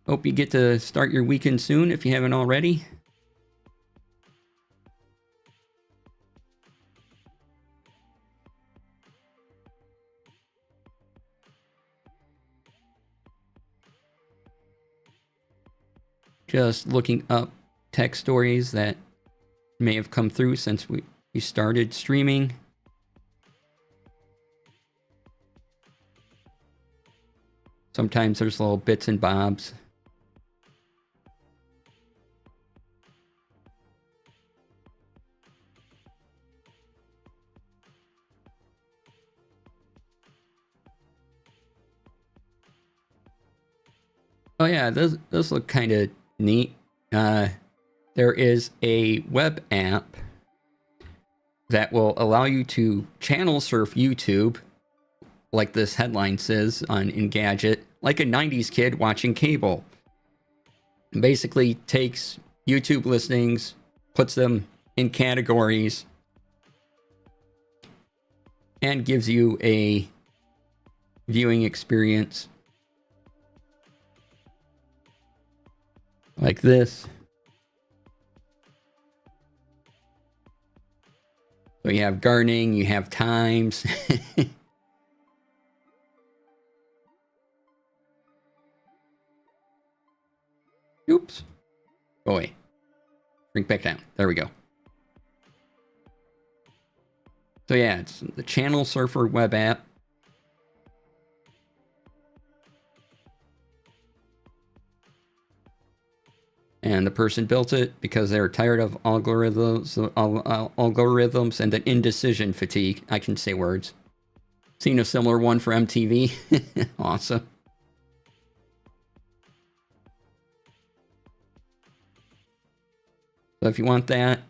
[SPEAKER 1] Hope you get to start your weekend soon if you haven't already. Just looking up tech stories that may have come through since we started streaming. Sometimes there's little bits and bobs. Oh yeah, this look kind of neat. There is a web app that will allow you to channel surf YouTube, like this headline says on Engadget, like a 90s kid watching cable. Basically takes YouTube listings, puts them in categories, and gives you a viewing experience like this. So you have gardening, you have times. Oops. Go away. Shrink back down. There we go. So yeah, it's the Channel Surfer web app. And the person built it because they're tired of algorithms and the indecision fatigue. I can say words. Seen a similar one for MTV. Awesome. So if you want that,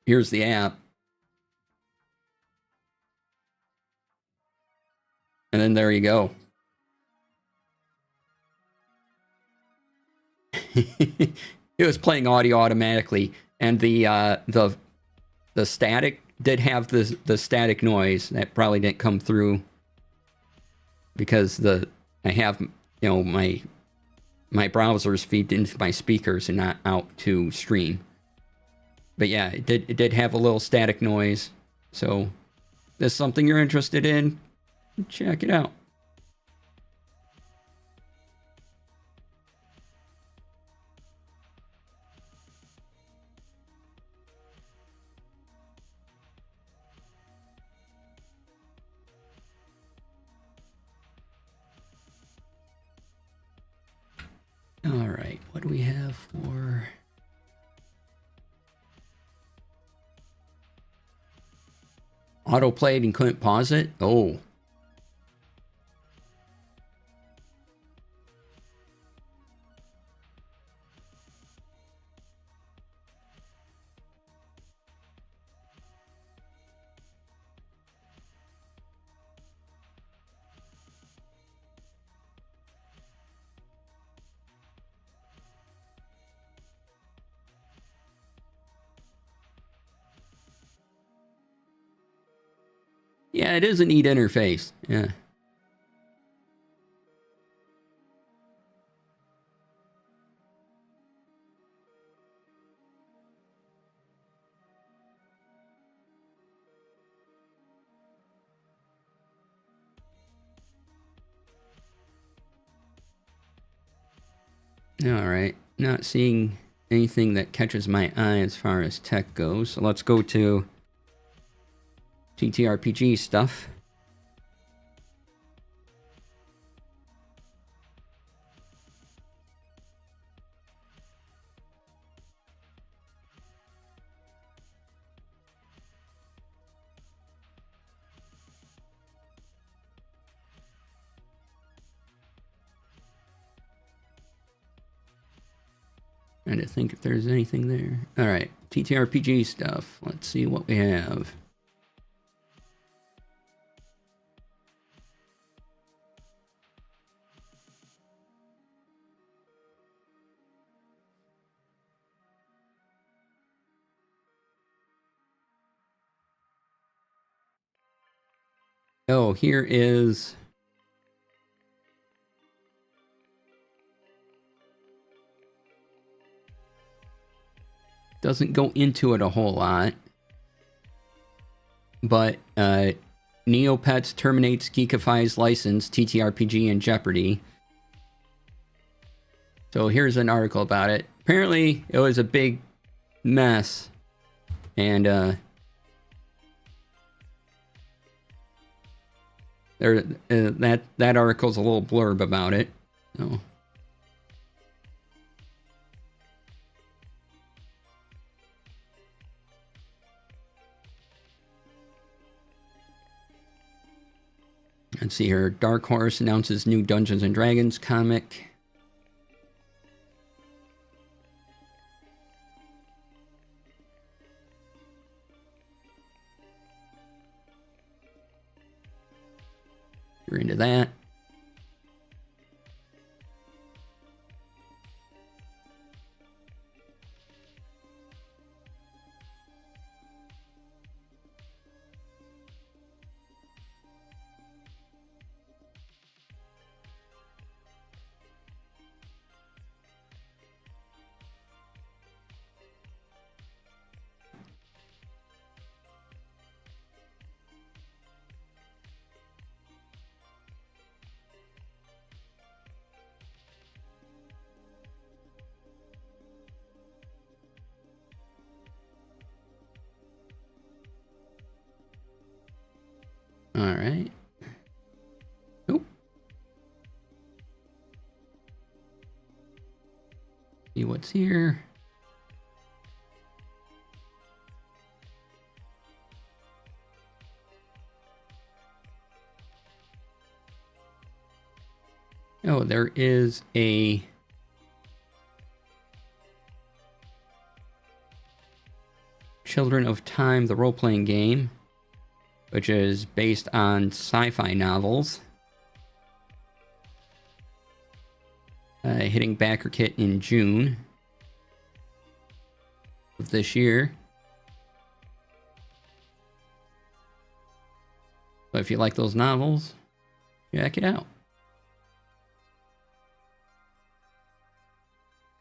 [SPEAKER 1] here's the app. And then there you go. It was playing audio automatically, and the static did have the static noise that probably didn't come through because I have, you know, my browsers feed into my speakers and not out to stream. But yeah, it did have a little static noise. So if this is something you're interested in, check it out. All right, what do we have for... Autoplayed and couldn't pause it? Oh. Yeah, it is a neat interface. Yeah. All right. Not seeing anything that catches my eye as far as tech goes. So let's go to TTRPG stuff. Trying to think if there's anything there. All right, TTRPG stuff. Let's see what we have. Oh, here is... Doesn't go into it a whole lot. But Neopets terminates Geekify's license, TTRPG and Jeopardy. So here's an article about it. Apparently, it was a big mess. And that article's a little blurb about it. So. Let's see here. Dark Horse announces new Dungeons and Dragons comic. You're into that. All right. Oh. See what's here. Oh, there is a Children of Time, the role-playing game, which is based on sci-fi novels. Hitting backer kit in June of this year. So if you like those novels, check it out.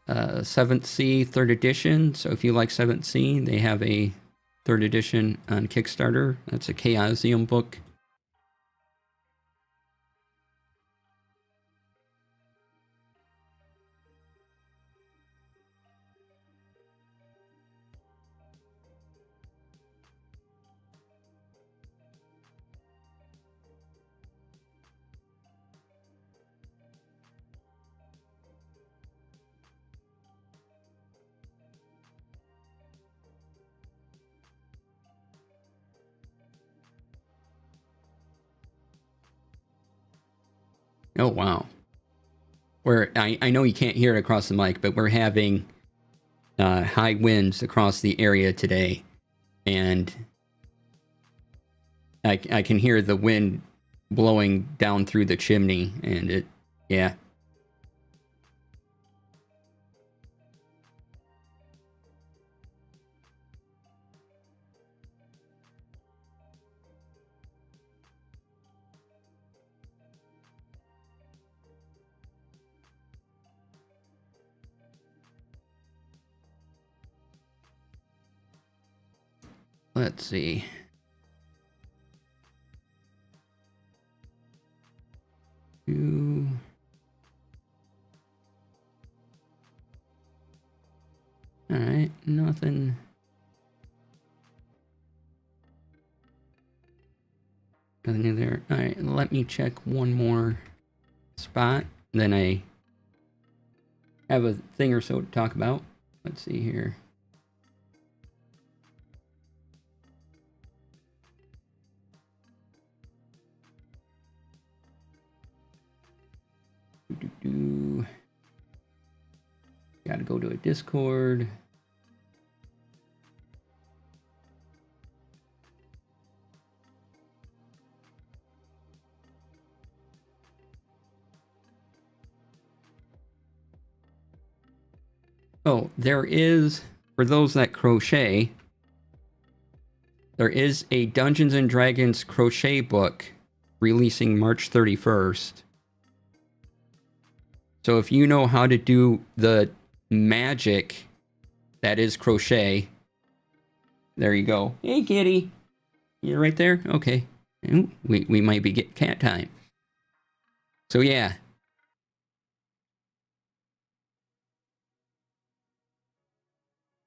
[SPEAKER 1] 7th Sea 3rd edition. So if you like 7th Sea, they have a 3rd edition on Kickstarter. That's a Chaosium book. Oh, wow. I know you can't hear it across the mic, but we're having high winds across the area today. And I can hear the wind blowing down through the chimney. And yeah. Let's see. All right, nothing. Nothing in there. All right, let me check one more spot. Then I have a thing or so to talk about. Let's see here. Gotta go to a Discord. Oh, there is, for those that crochet, there is a Dungeons and Dragons crochet book releasing March 31st. So if you know how to do the magic that is crochet, there you go. Hey, kitty. You're right there? Okay. We might be getting cat time. So yeah.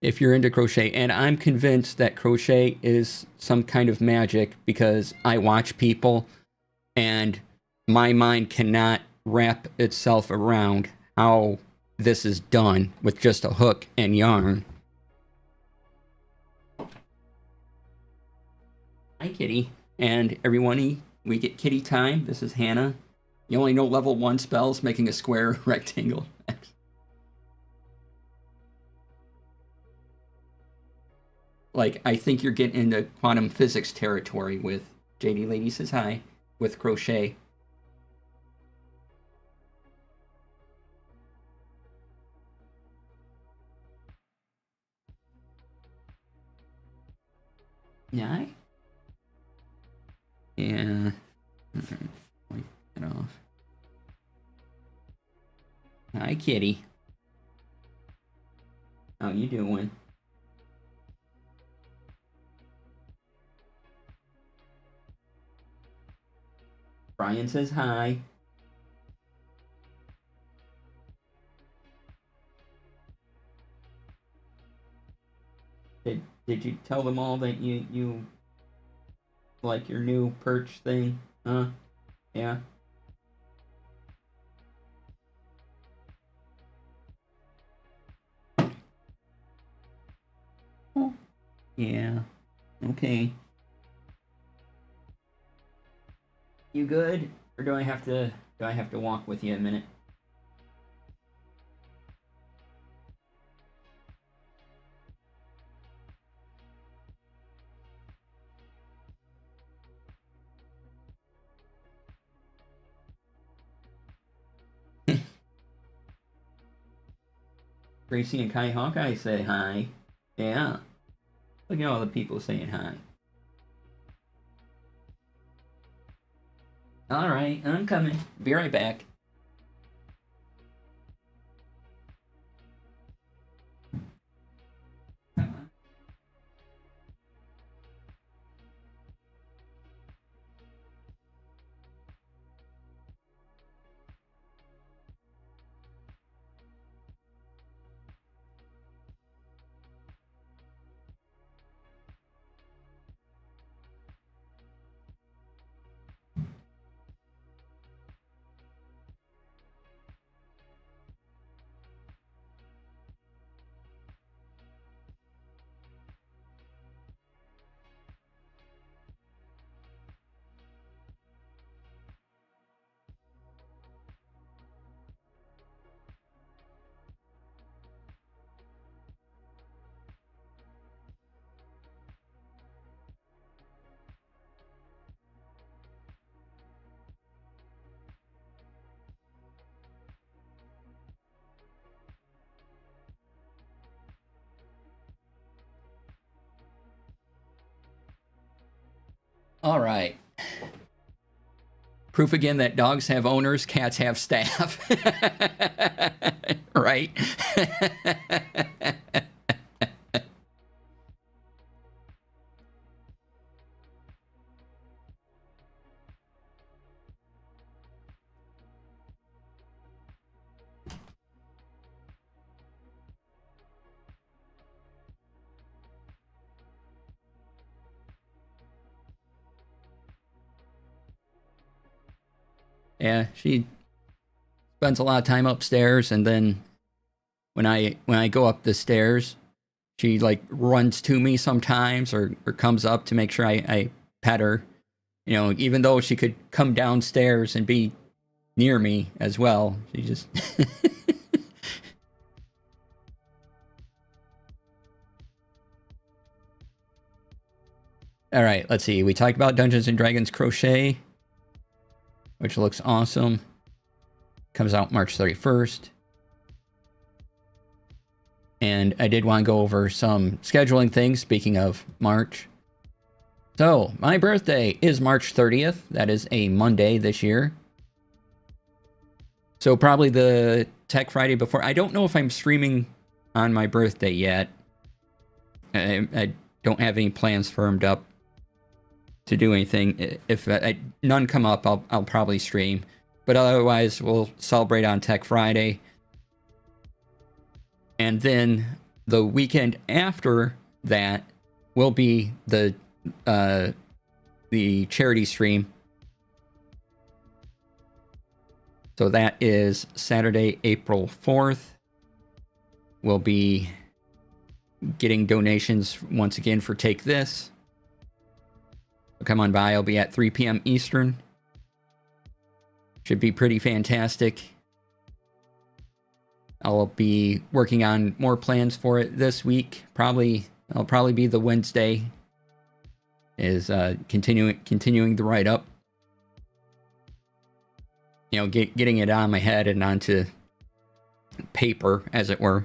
[SPEAKER 1] If you're into crochet, and I'm convinced that crochet is some kind of magic because I watch people and my mind cannot wrap itself around how this is done with just a hook and yarn. Hi, kitty. And everyone, we get kitty time. This is Hannah. You only know level 1 spells, making a square, rectangle. Like, I think you're getting into quantum physics territory with JD Lady Says Hi, with crochet. Yeah. Yeah. Alright, wipe that off. Hi, kitty. How you doing? Brian says hi. Did you tell them all that you like your new perch thing? Huh? Yeah. Oh. Yeah. Okay. You good? Or do I have to walk with you a minute? Gracie and Kai Hawkeye say hi. Yeah. Look at all the people saying hi. Alright, I'm coming. Be right back. Alright. Proof again that dogs have owners, cats have staff. Right? Yeah, she spends a lot of time upstairs, and then when I go up the stairs, she like runs to me sometimes, or comes up to make sure I pet her. You know, even though she could come downstairs and be near me as well, she just All right, let's see. We talked about Dungeons and Dragons Crochet, which looks awesome. Comes out March 31st. And I did want to go over some scheduling things, speaking of March. So, my birthday is March 30th. That is a Monday this year. So, probably the Tech Friday before. I don't know if I'm streaming on my birthday yet. I don't have any plans firmed up to do anything. If none come up, I'll probably stream. But otherwise, we'll celebrate on Tech Friday. And then the weekend after that will be the charity stream. So that is Saturday, April 4th. We'll be getting donations once again for Take This. So come on by. I'll be at 3 p.m. Eastern. Should be pretty fantastic. I'll be working on more plans for it this week. I'll probably be the Wednesday. Is continuing the write up. You know, getting it on my head and onto paper, as it were.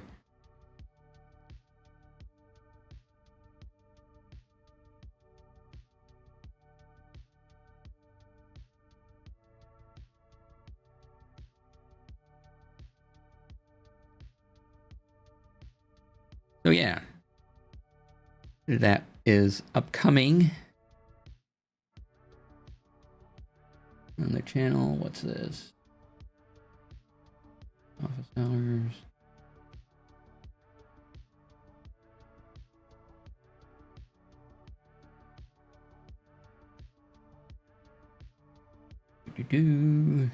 [SPEAKER 1] So yeah, that is upcoming on the channel. What's this? Office hours. Do-do-do.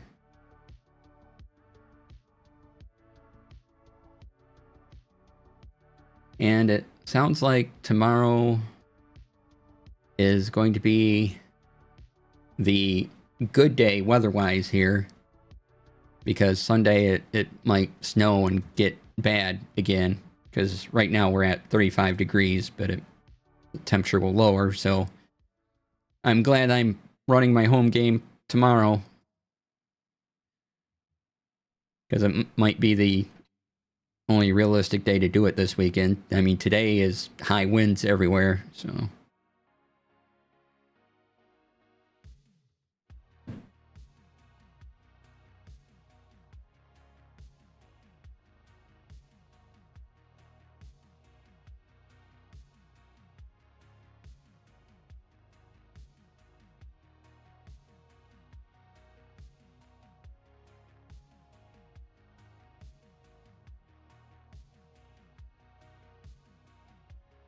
[SPEAKER 1] And it sounds like tomorrow is going to be the good day weather-wise here, because Sunday it might snow and get bad again, because right now we're at 35 degrees, but the temperature will lower. So I'm glad I'm running my home game tomorrow, because it might be the only realistic day to do it this weekend. I mean, today is high winds everywhere, so...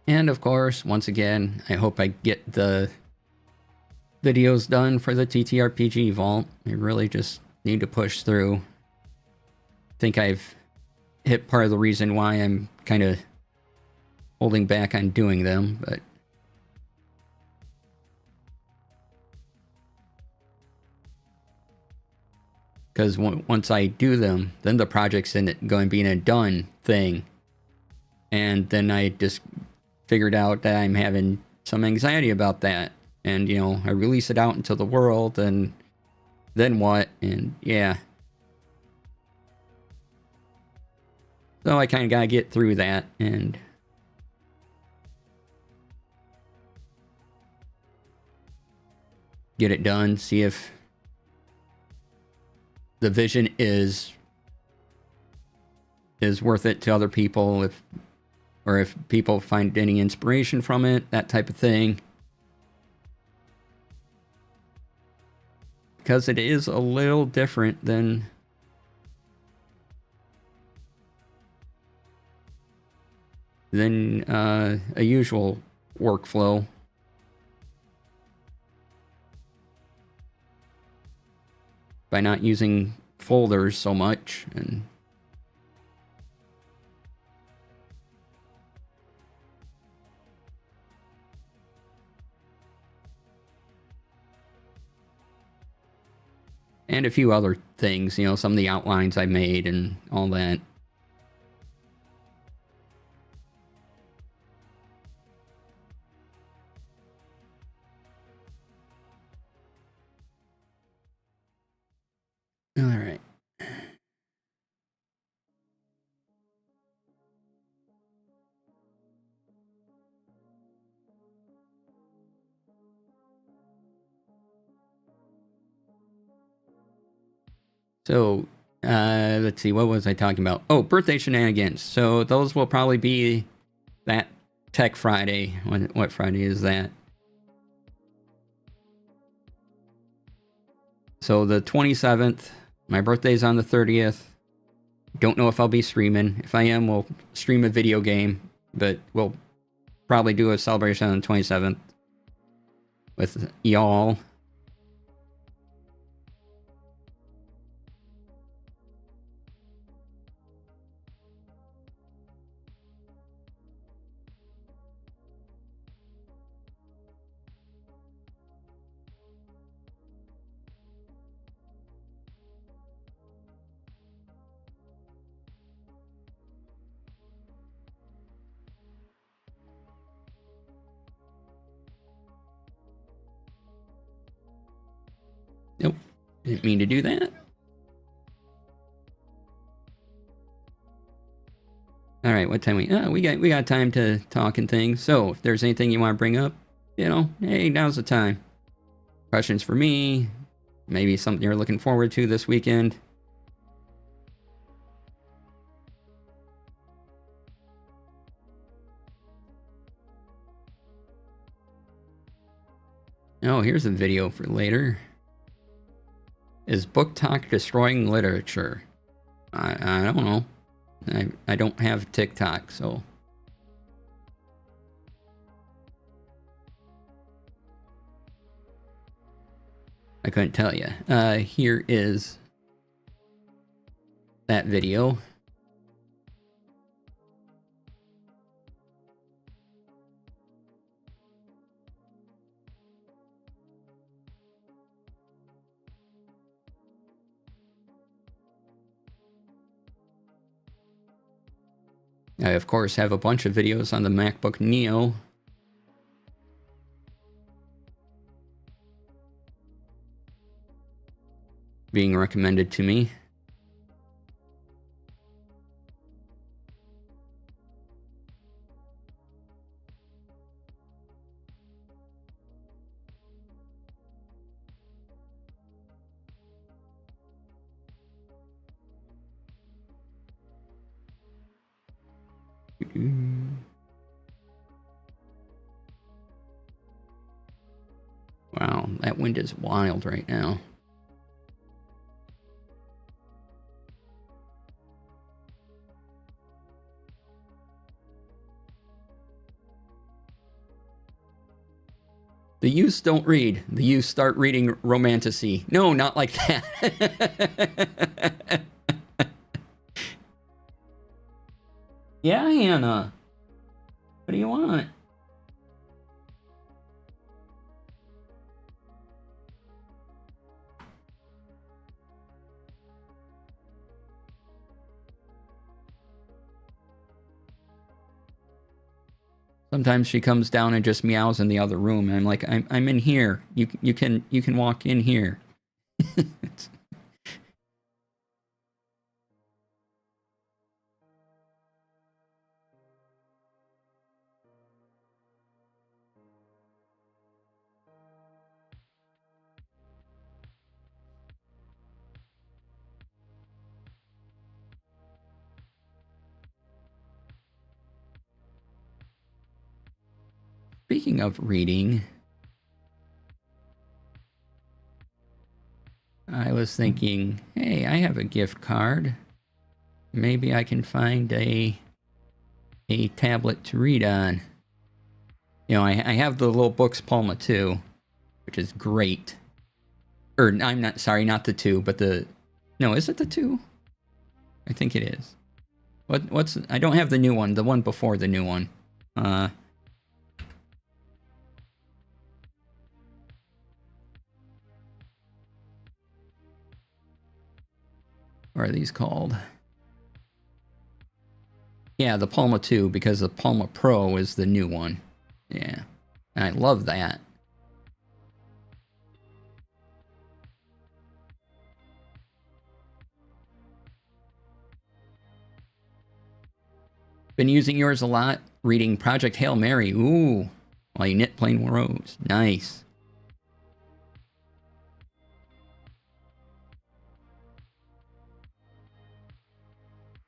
[SPEAKER 1] And of course, once again, I hope I get the videos done for the TTRPG vault. I really just need to push through. I think I've hit part of the reason why I'm kind of holding back on doing them, but... Because once I do them, then the project's going to be in a done thing. And then I just figured out that I'm having some anxiety about that. And, you know, I release it out into the world, and then what? And, yeah. So I kind of got to get through that and... get it done, see if the vision is worth it to other people, or if people find any inspiration from it, that type of thing. Because it is a little different than a usual workflow. By not using folders so much, and a few other things, you know, some of the outlines I made and all that. All right. So, let's see, what was I talking about? Oh, birthday shenanigans. So those will probably be that Tech Friday. What Friday is that? So the 27th, my birthday's on the 30th. Don't know if I'll be streaming. If I am, we'll stream a video game, but we'll probably do a celebration on the 27th with y'all. Didn't mean to do that. All right, what time we got time to talk and things. So if there's anything you want to bring up, you know, hey, now's the time. Questions for me, maybe something you're looking forward to this weekend. Oh, here's a video for later. Is book talk destroying literature? I don't know. I don't have TikTok, so. I couldn't tell you. Here is that video. I, of course, have a bunch of videos on the MacBook Neo. Being recommended to me. Wow, that wind is wild right now. The youths don't read. The youths start reading romantasy. No, not like that. Yeah, Hannah. What do you want? Sometimes she comes down and just meows in the other room, and I'm like, I'm in here. You can walk in here. Speaking of reading, I was thinking, hey, I have a gift card. Maybe I can find a tablet to read on. You know, I have the little books Palma 2, which is great. Or I'm not sorry, not the 2, but the no, is it the 2? I think it is. What's I don't have the new one, the one before the new one. What are these called? Yeah, the Palma 2, because the Palma Pro is the new one. Yeah, and I love that. Been using yours a lot, reading Project Hail Mary. Ooh, while you knit plain rose. Nice.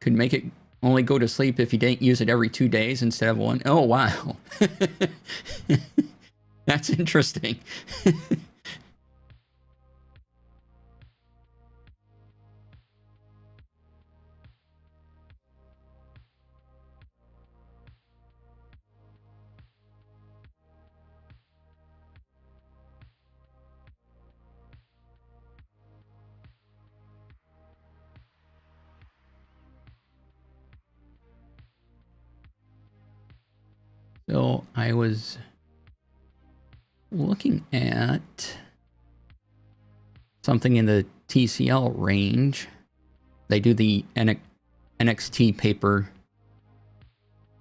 [SPEAKER 1] Could make it only go to sleep if you didn't use it every 2 days instead of one. Oh, wow. That's interesting. So I was looking at something in the TCL range. They do the NXT paper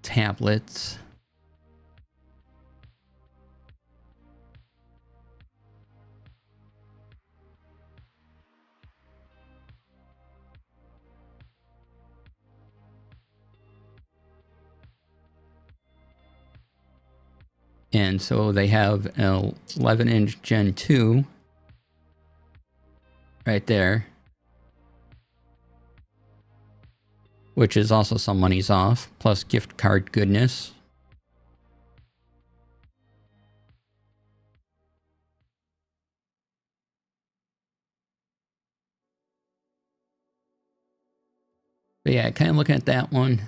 [SPEAKER 1] tablets. And so they have an 11-inch Gen 2 right there, which is also some money's off, plus gift card goodness. But yeah, kind of looking at that one.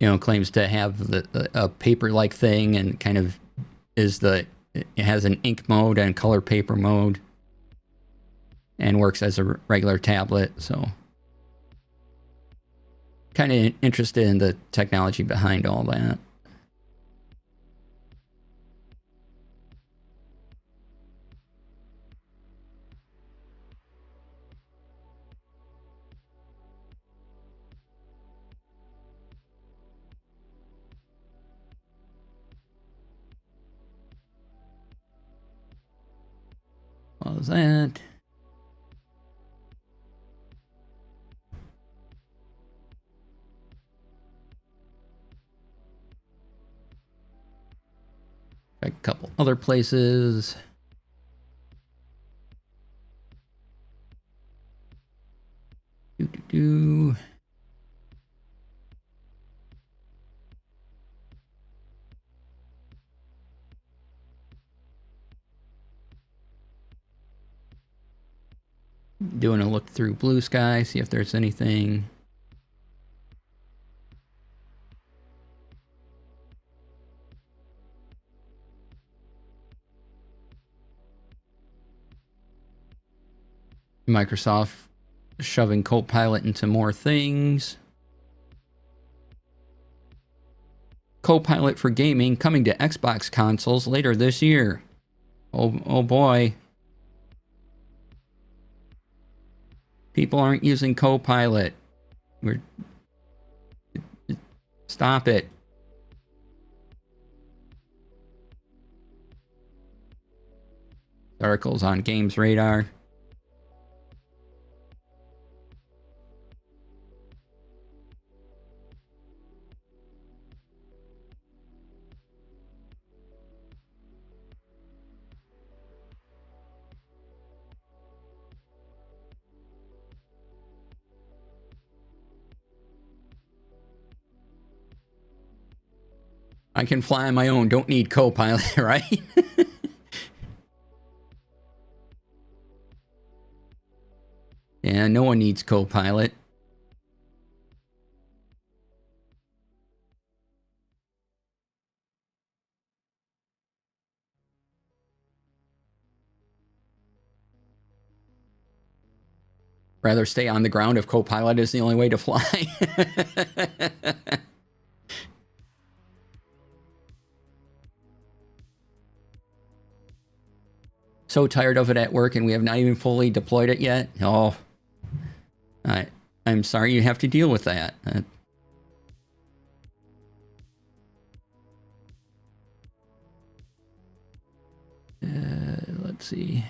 [SPEAKER 1] You know, claims to have a paper-like thing, and kind of it has an ink mode and color paper mode, and works as a regular tablet. So kind of interested in the technology behind all that. What was that? Check a couple other places. Doing a look through Blue Sky, see if there's anything. Microsoft shoving Copilot into more things. Copilot for gaming coming to Xbox consoles later this year. Oh boy. People aren't using Copilot. Stop it. Articles on Games Radar. I can fly on my own, don't need Copilot, right? Yeah, no one needs Copilot. Rather stay on the ground if Copilot is the only way to fly. So tired of it at work, and we have not even fully deployed it yet. Oh, I'm sorry you have to deal with that. Let's see.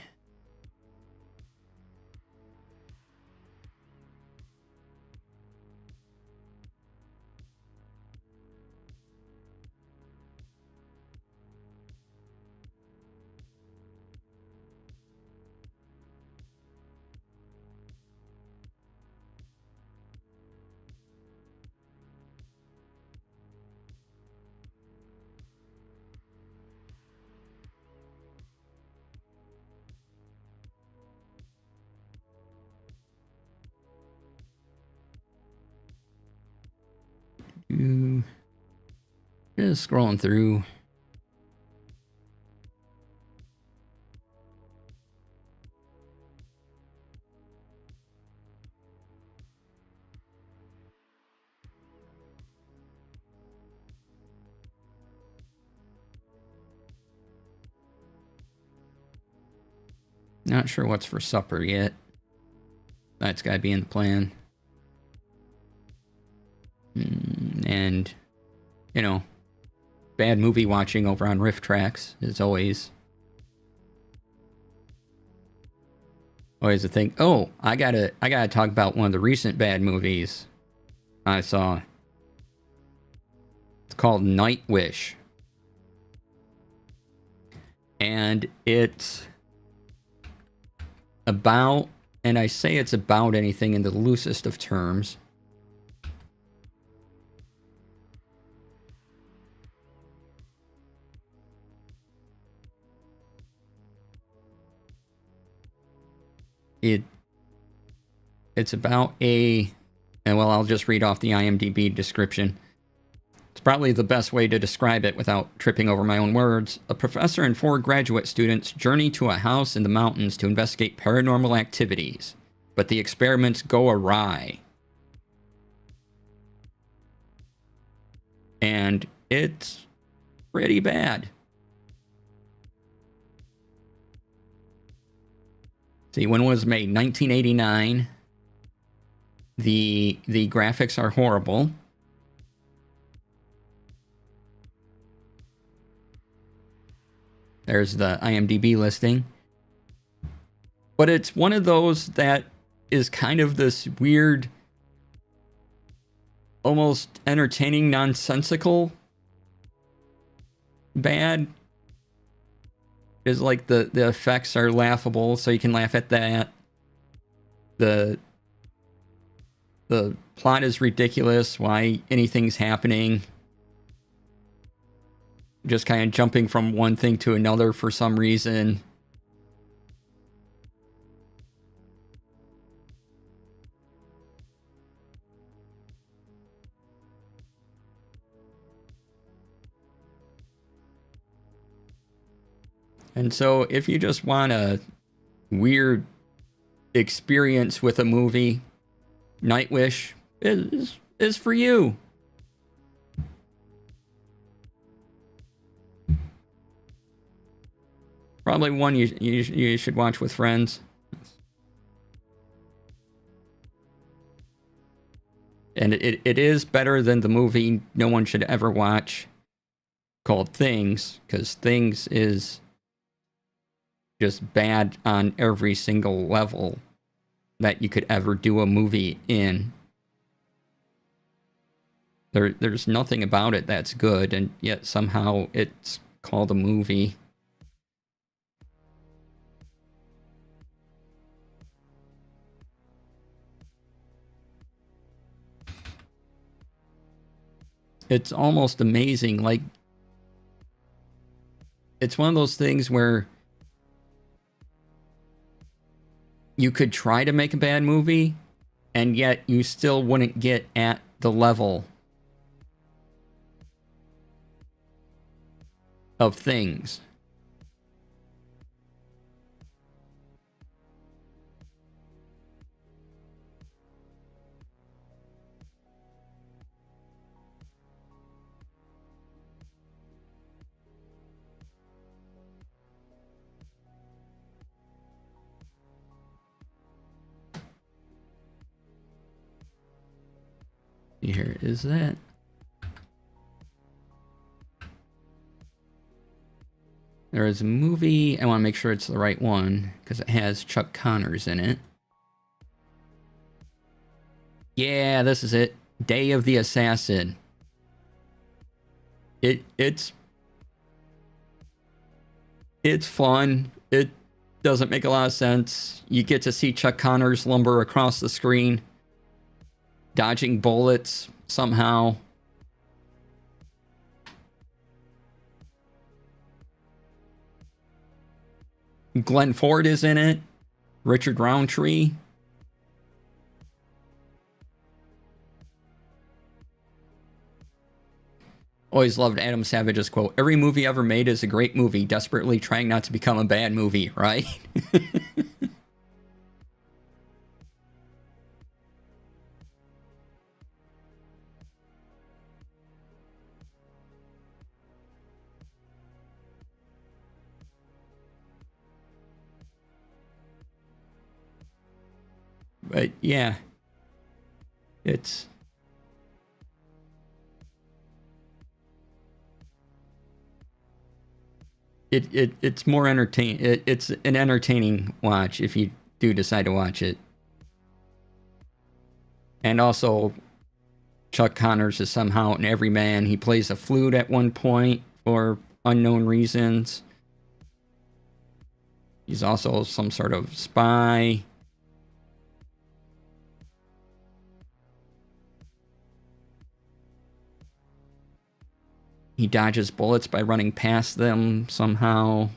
[SPEAKER 1] Just scrolling through. Not sure what's for supper yet. That's got to be in the plan. And, you know, bad movie watching over on Rift Tracks, as always. Always a thing. Oh, I gotta talk about one of the recent bad movies I saw. It's called Night Wish. And it's about, and I say it's about anything in the loosest of terms. It's about and well, I'll just read off the IMDb description. It's probably the best way to describe it without tripping over my own words. A professor and 4 graduate students journey to a house in the mountains to investigate paranormal activities, but the experiments go awry. And it's pretty bad. See, when it was made? 1989. The graphics are horrible. There's the IMDb listing. But it's one of those that is kind of this weird, almost entertaining, nonsensical bad. Is like the effects are laughable, so you can laugh at that. The plot is ridiculous, why anything's happening. Just kind of jumping from one thing to another for some reason. And so if you just want a weird experience with a movie, Night Wish is for you. Probably one you should watch with friends. And it is better than the movie no one should ever watch called Things, because Things is just bad on every single level that you could ever do a movie in. There's nothing about it that's good, and yet somehow it's called a movie. It's almost amazing. Like, it's one of those things where you could try to make a bad movie, and yet you still wouldn't get at the level of Things. Here is that. There is a movie. I want to make sure it's the right one because it has Chuck Connors in it. Yeah, this is it. Day of the Assassin. It's fun. It doesn't make a lot of sense. You get to see Chuck Connors lumber across the screen, dodging bullets somehow. Glenn Ford is in it. Richard Roundtree. Always loved Adam Savage's quote, "Every movie ever made is a great movie, desperately trying not to become a bad movie," right? But yeah, it's it's more entertaining. It's an entertaining watch if you do decide to watch it. And also, Chuck Connors is somehow an everyman. He plays a flute at one point for unknown reasons. He's also some sort of spy. He dodges bullets by running past them somehow.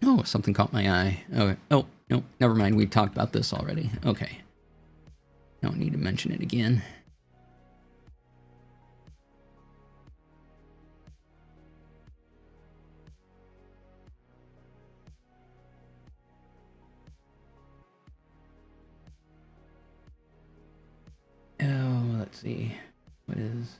[SPEAKER 1] Oh, something caught my eye. Okay. Oh, no, never mind. We talked about this already. Okay. Don't need to mention it again. Oh, let's see. What is...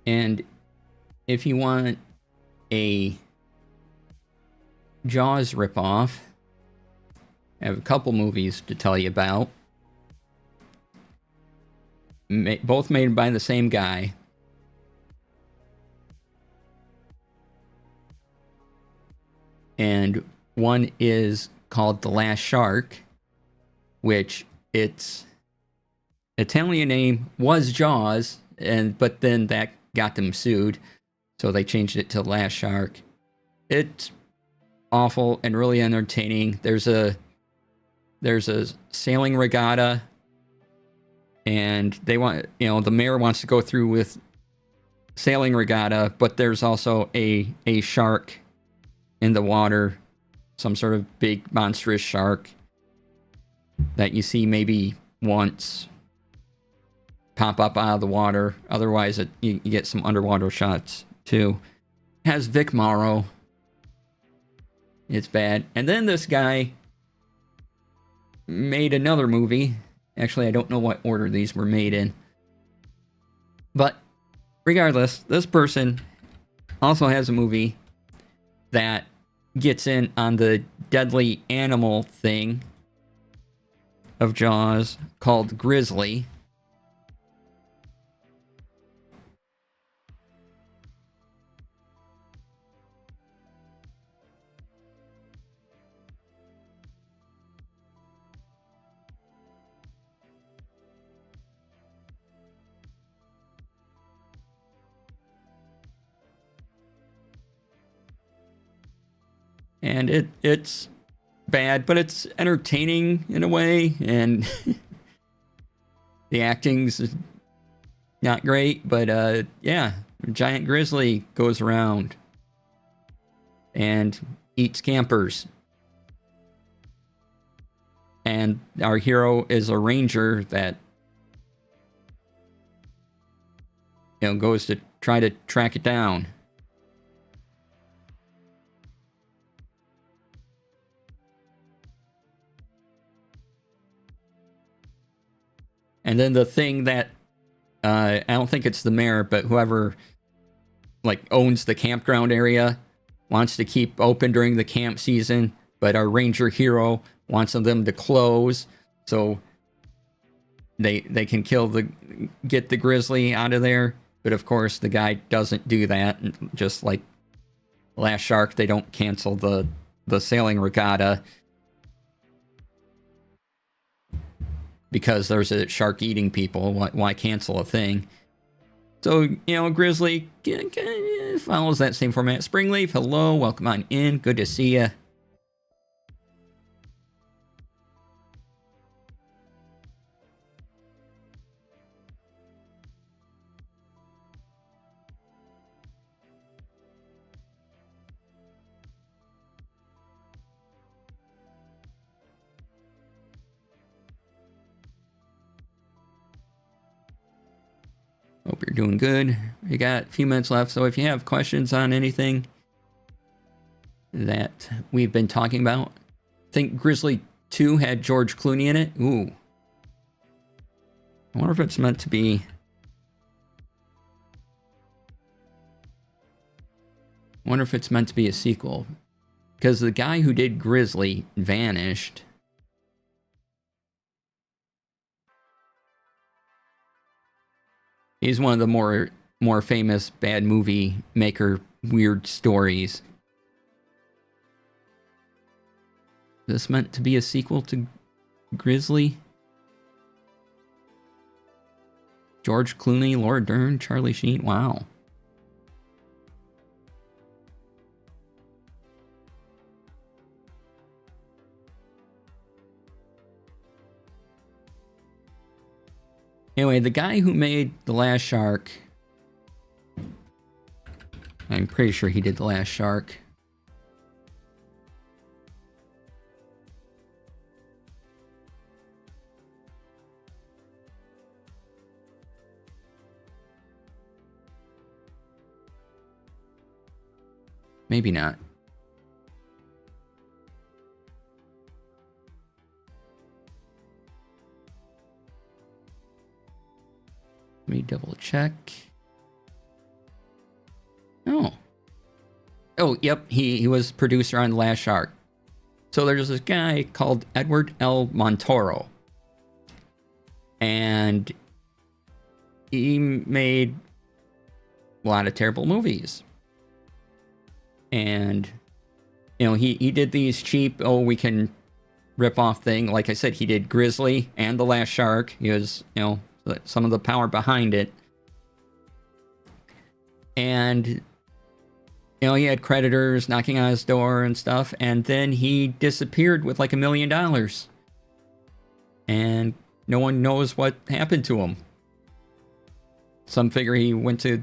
[SPEAKER 1] And if you want a Jaws ripoff, I have a couple movies to tell you about. Both made by the same guy. And one is called The Last Shark, which its Italian name was Jaws, but then that got them sued, so they changed it to Last Shark. It's awful and really entertaining. There's a sailing regatta, and they want, the mayor wants to go through with sailing regatta, but there's also a shark in the water, some sort of big monstrous shark that you see maybe once pop up out of the water. Otherwise, you get some underwater shots too. It has Vic Morrow. It's bad. And then this guy made another movie. Actually, I don't know what order these were made in. But regardless, this person also has a movie that gets in on the deadly animal thing of Jaws called Grizzly. And it's bad, but it's entertaining in a way, and the acting's not great, but yeah, a giant grizzly goes around and eats campers. And our hero is a ranger that goes to try to track it down. And then the thing that I don't think it's the mayor, but whoever owns the campground area wants to keep open during the camp season, but our ranger hero wants them to close so they can get the grizzly out of there. But of course, the guy doesn't do that. And just like Last Shark, they don't cancel the sailing regatta because there's a shark eating people. Why cancel a thing? So, Grizzly follows that same format. Springleaf, hello, welcome on in. Good to see ya. Hope you're doing good. We got a few minutes left, so if you have questions on anything that we've been talking about, I think Grizzly 2 had George Clooney in it. Ooh. I wonder if it's meant to be... I wonder if it's meant to be a sequel. Because the guy who did Grizzly vanished. He's one of the more famous bad movie maker weird stories. Is this meant to be a sequel to Grizzly? George Clooney, Laura Dern, Charlie Sheen. Wow. Anyway, the guy who made The Last Shark, I'm pretty sure he did The Last Shark. Maybe not. Let me double check. Oh. Oh, yep. He was producer on The Last Shark. So there's this guy called Edward L. Montoro. And he made a lot of terrible movies. And, you know, he did these cheap, we can rip off thing. Like I said, he did Grizzly and The Last Shark. He was, you know, some of the power behind it. And, you know, he had creditors knocking on his door and stuff. And then he disappeared with like $1 million. And no one knows what happened to him. Some figure he went to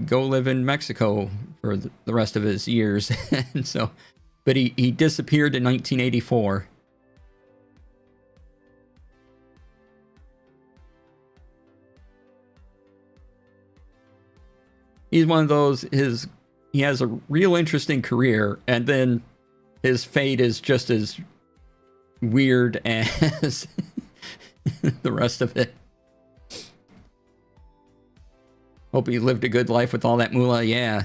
[SPEAKER 1] go live in Mexico for the rest of his years. And so, but he disappeared in 1984. He's one of those, he has a real interesting career, and then his fate is just as weird as the rest of it. Hope he lived a good life with all that moolah, yeah.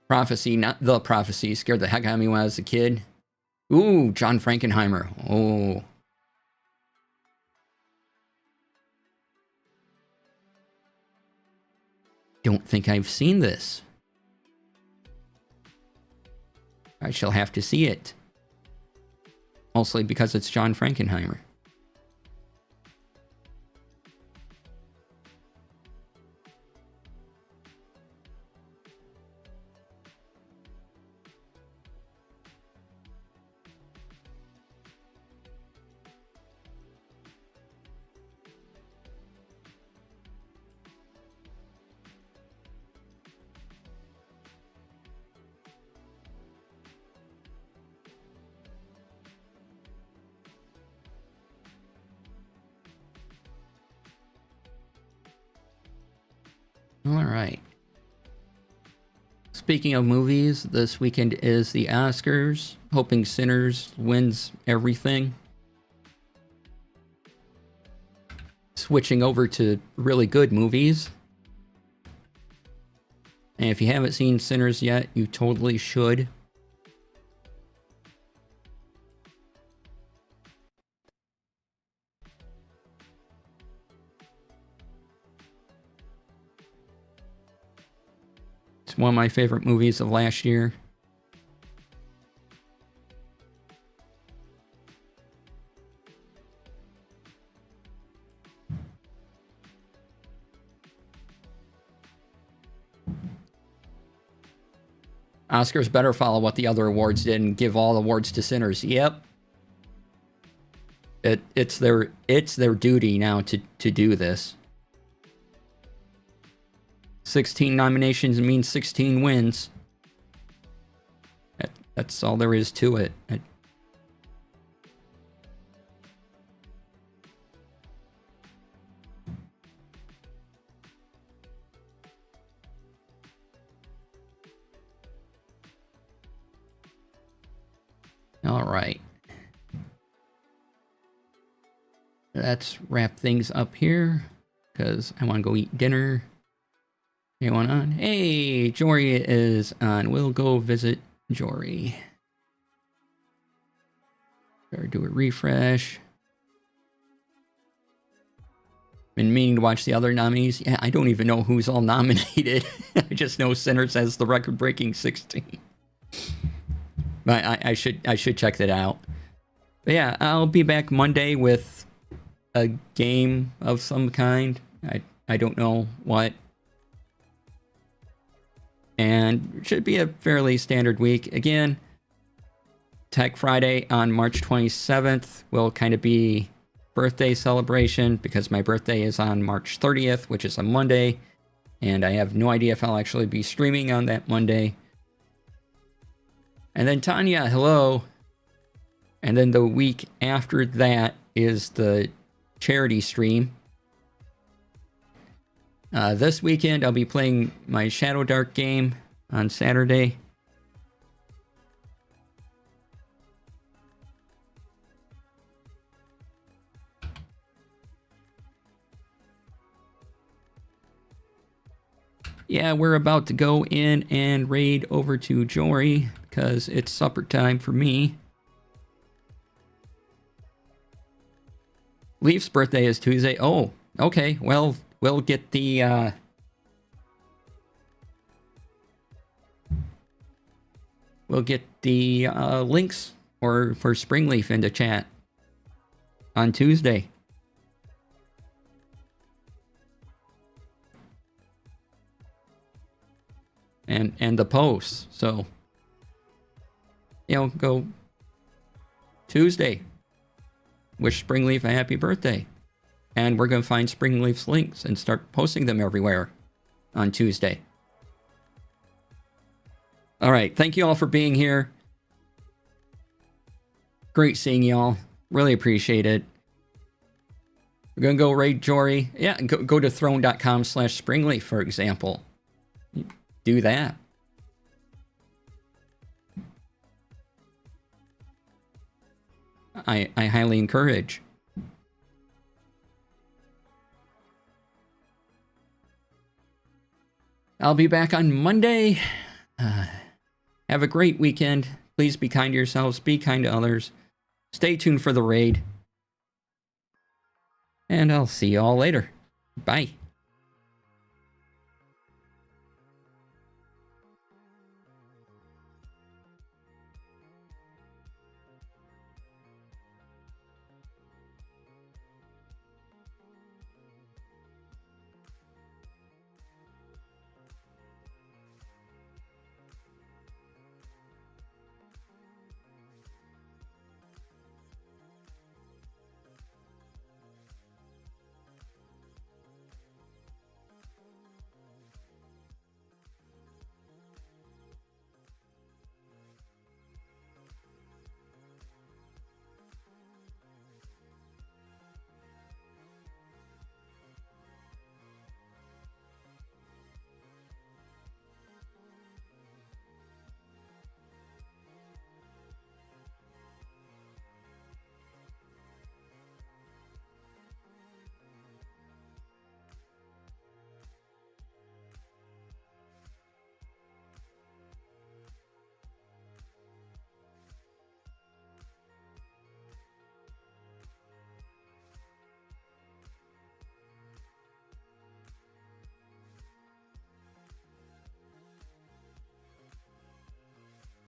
[SPEAKER 1] Prophecy, not The Prophecy, scared the heck out of me when I was a kid. Ooh, John Frankenheimer. Oh. Don't think I've seen this. I shall have to see it. Mostly because it's John Frankenheimer. All right. Speaking of movies, this weekend is the Oscars. Hoping Sinners wins everything. Switching over to really good movies. And if you haven't seen Sinners yet, you totally should. It's one of my favorite movies of last year. Oscars better follow what the other awards did and give all awards to Sinners. Yep. It's their duty now to do this. 16 nominations means 16 wins. That's all there is to it. All right. Let's wrap things up here because I want to go eat dinner. Anyone on? Hey, Jory is on. We'll go visit Jory. Better do a refresh. Been meaning to watch the other nominees. Yeah, I don't even know who's all nominated. I just know Sinners has the record-breaking 16. But I should check that out. But yeah, I'll be back Monday with a game of some kind. I don't know what. And it should be a fairly standard week. Again, Tech Friday on March 27th will kind of be birthday celebration because my birthday is on March 30th, which is a Monday. And I have no idea if I'll actually be streaming on that Monday. And then Tanya, hello. And then the week after that is the charity stream. This weekend, I'll be playing my Shadow Dark game on Saturday. Yeah, we're about to go in and raid over to Jory because it's supper time for me. Leaf's birthday is Tuesday. Oh, okay. Well, we'll get the links for Springleaf into chat on Tuesday. And the posts. So, you know, go Tuesday. Wish Springleaf a happy birthday. And we're going to find Springleaf's links and start posting them everywhere on Tuesday. All right. Thank you all for being here. Great seeing y'all. Really appreciate it. We're going to go raid Jory. Yeah, go to throne.com/Springleaf, for example. Do that. I highly encourage. I'll be back on Monday. Have a great weekend. Please be kind to yourselves. Be kind to others. Stay tuned for the raid. And I'll see you all later. Bye.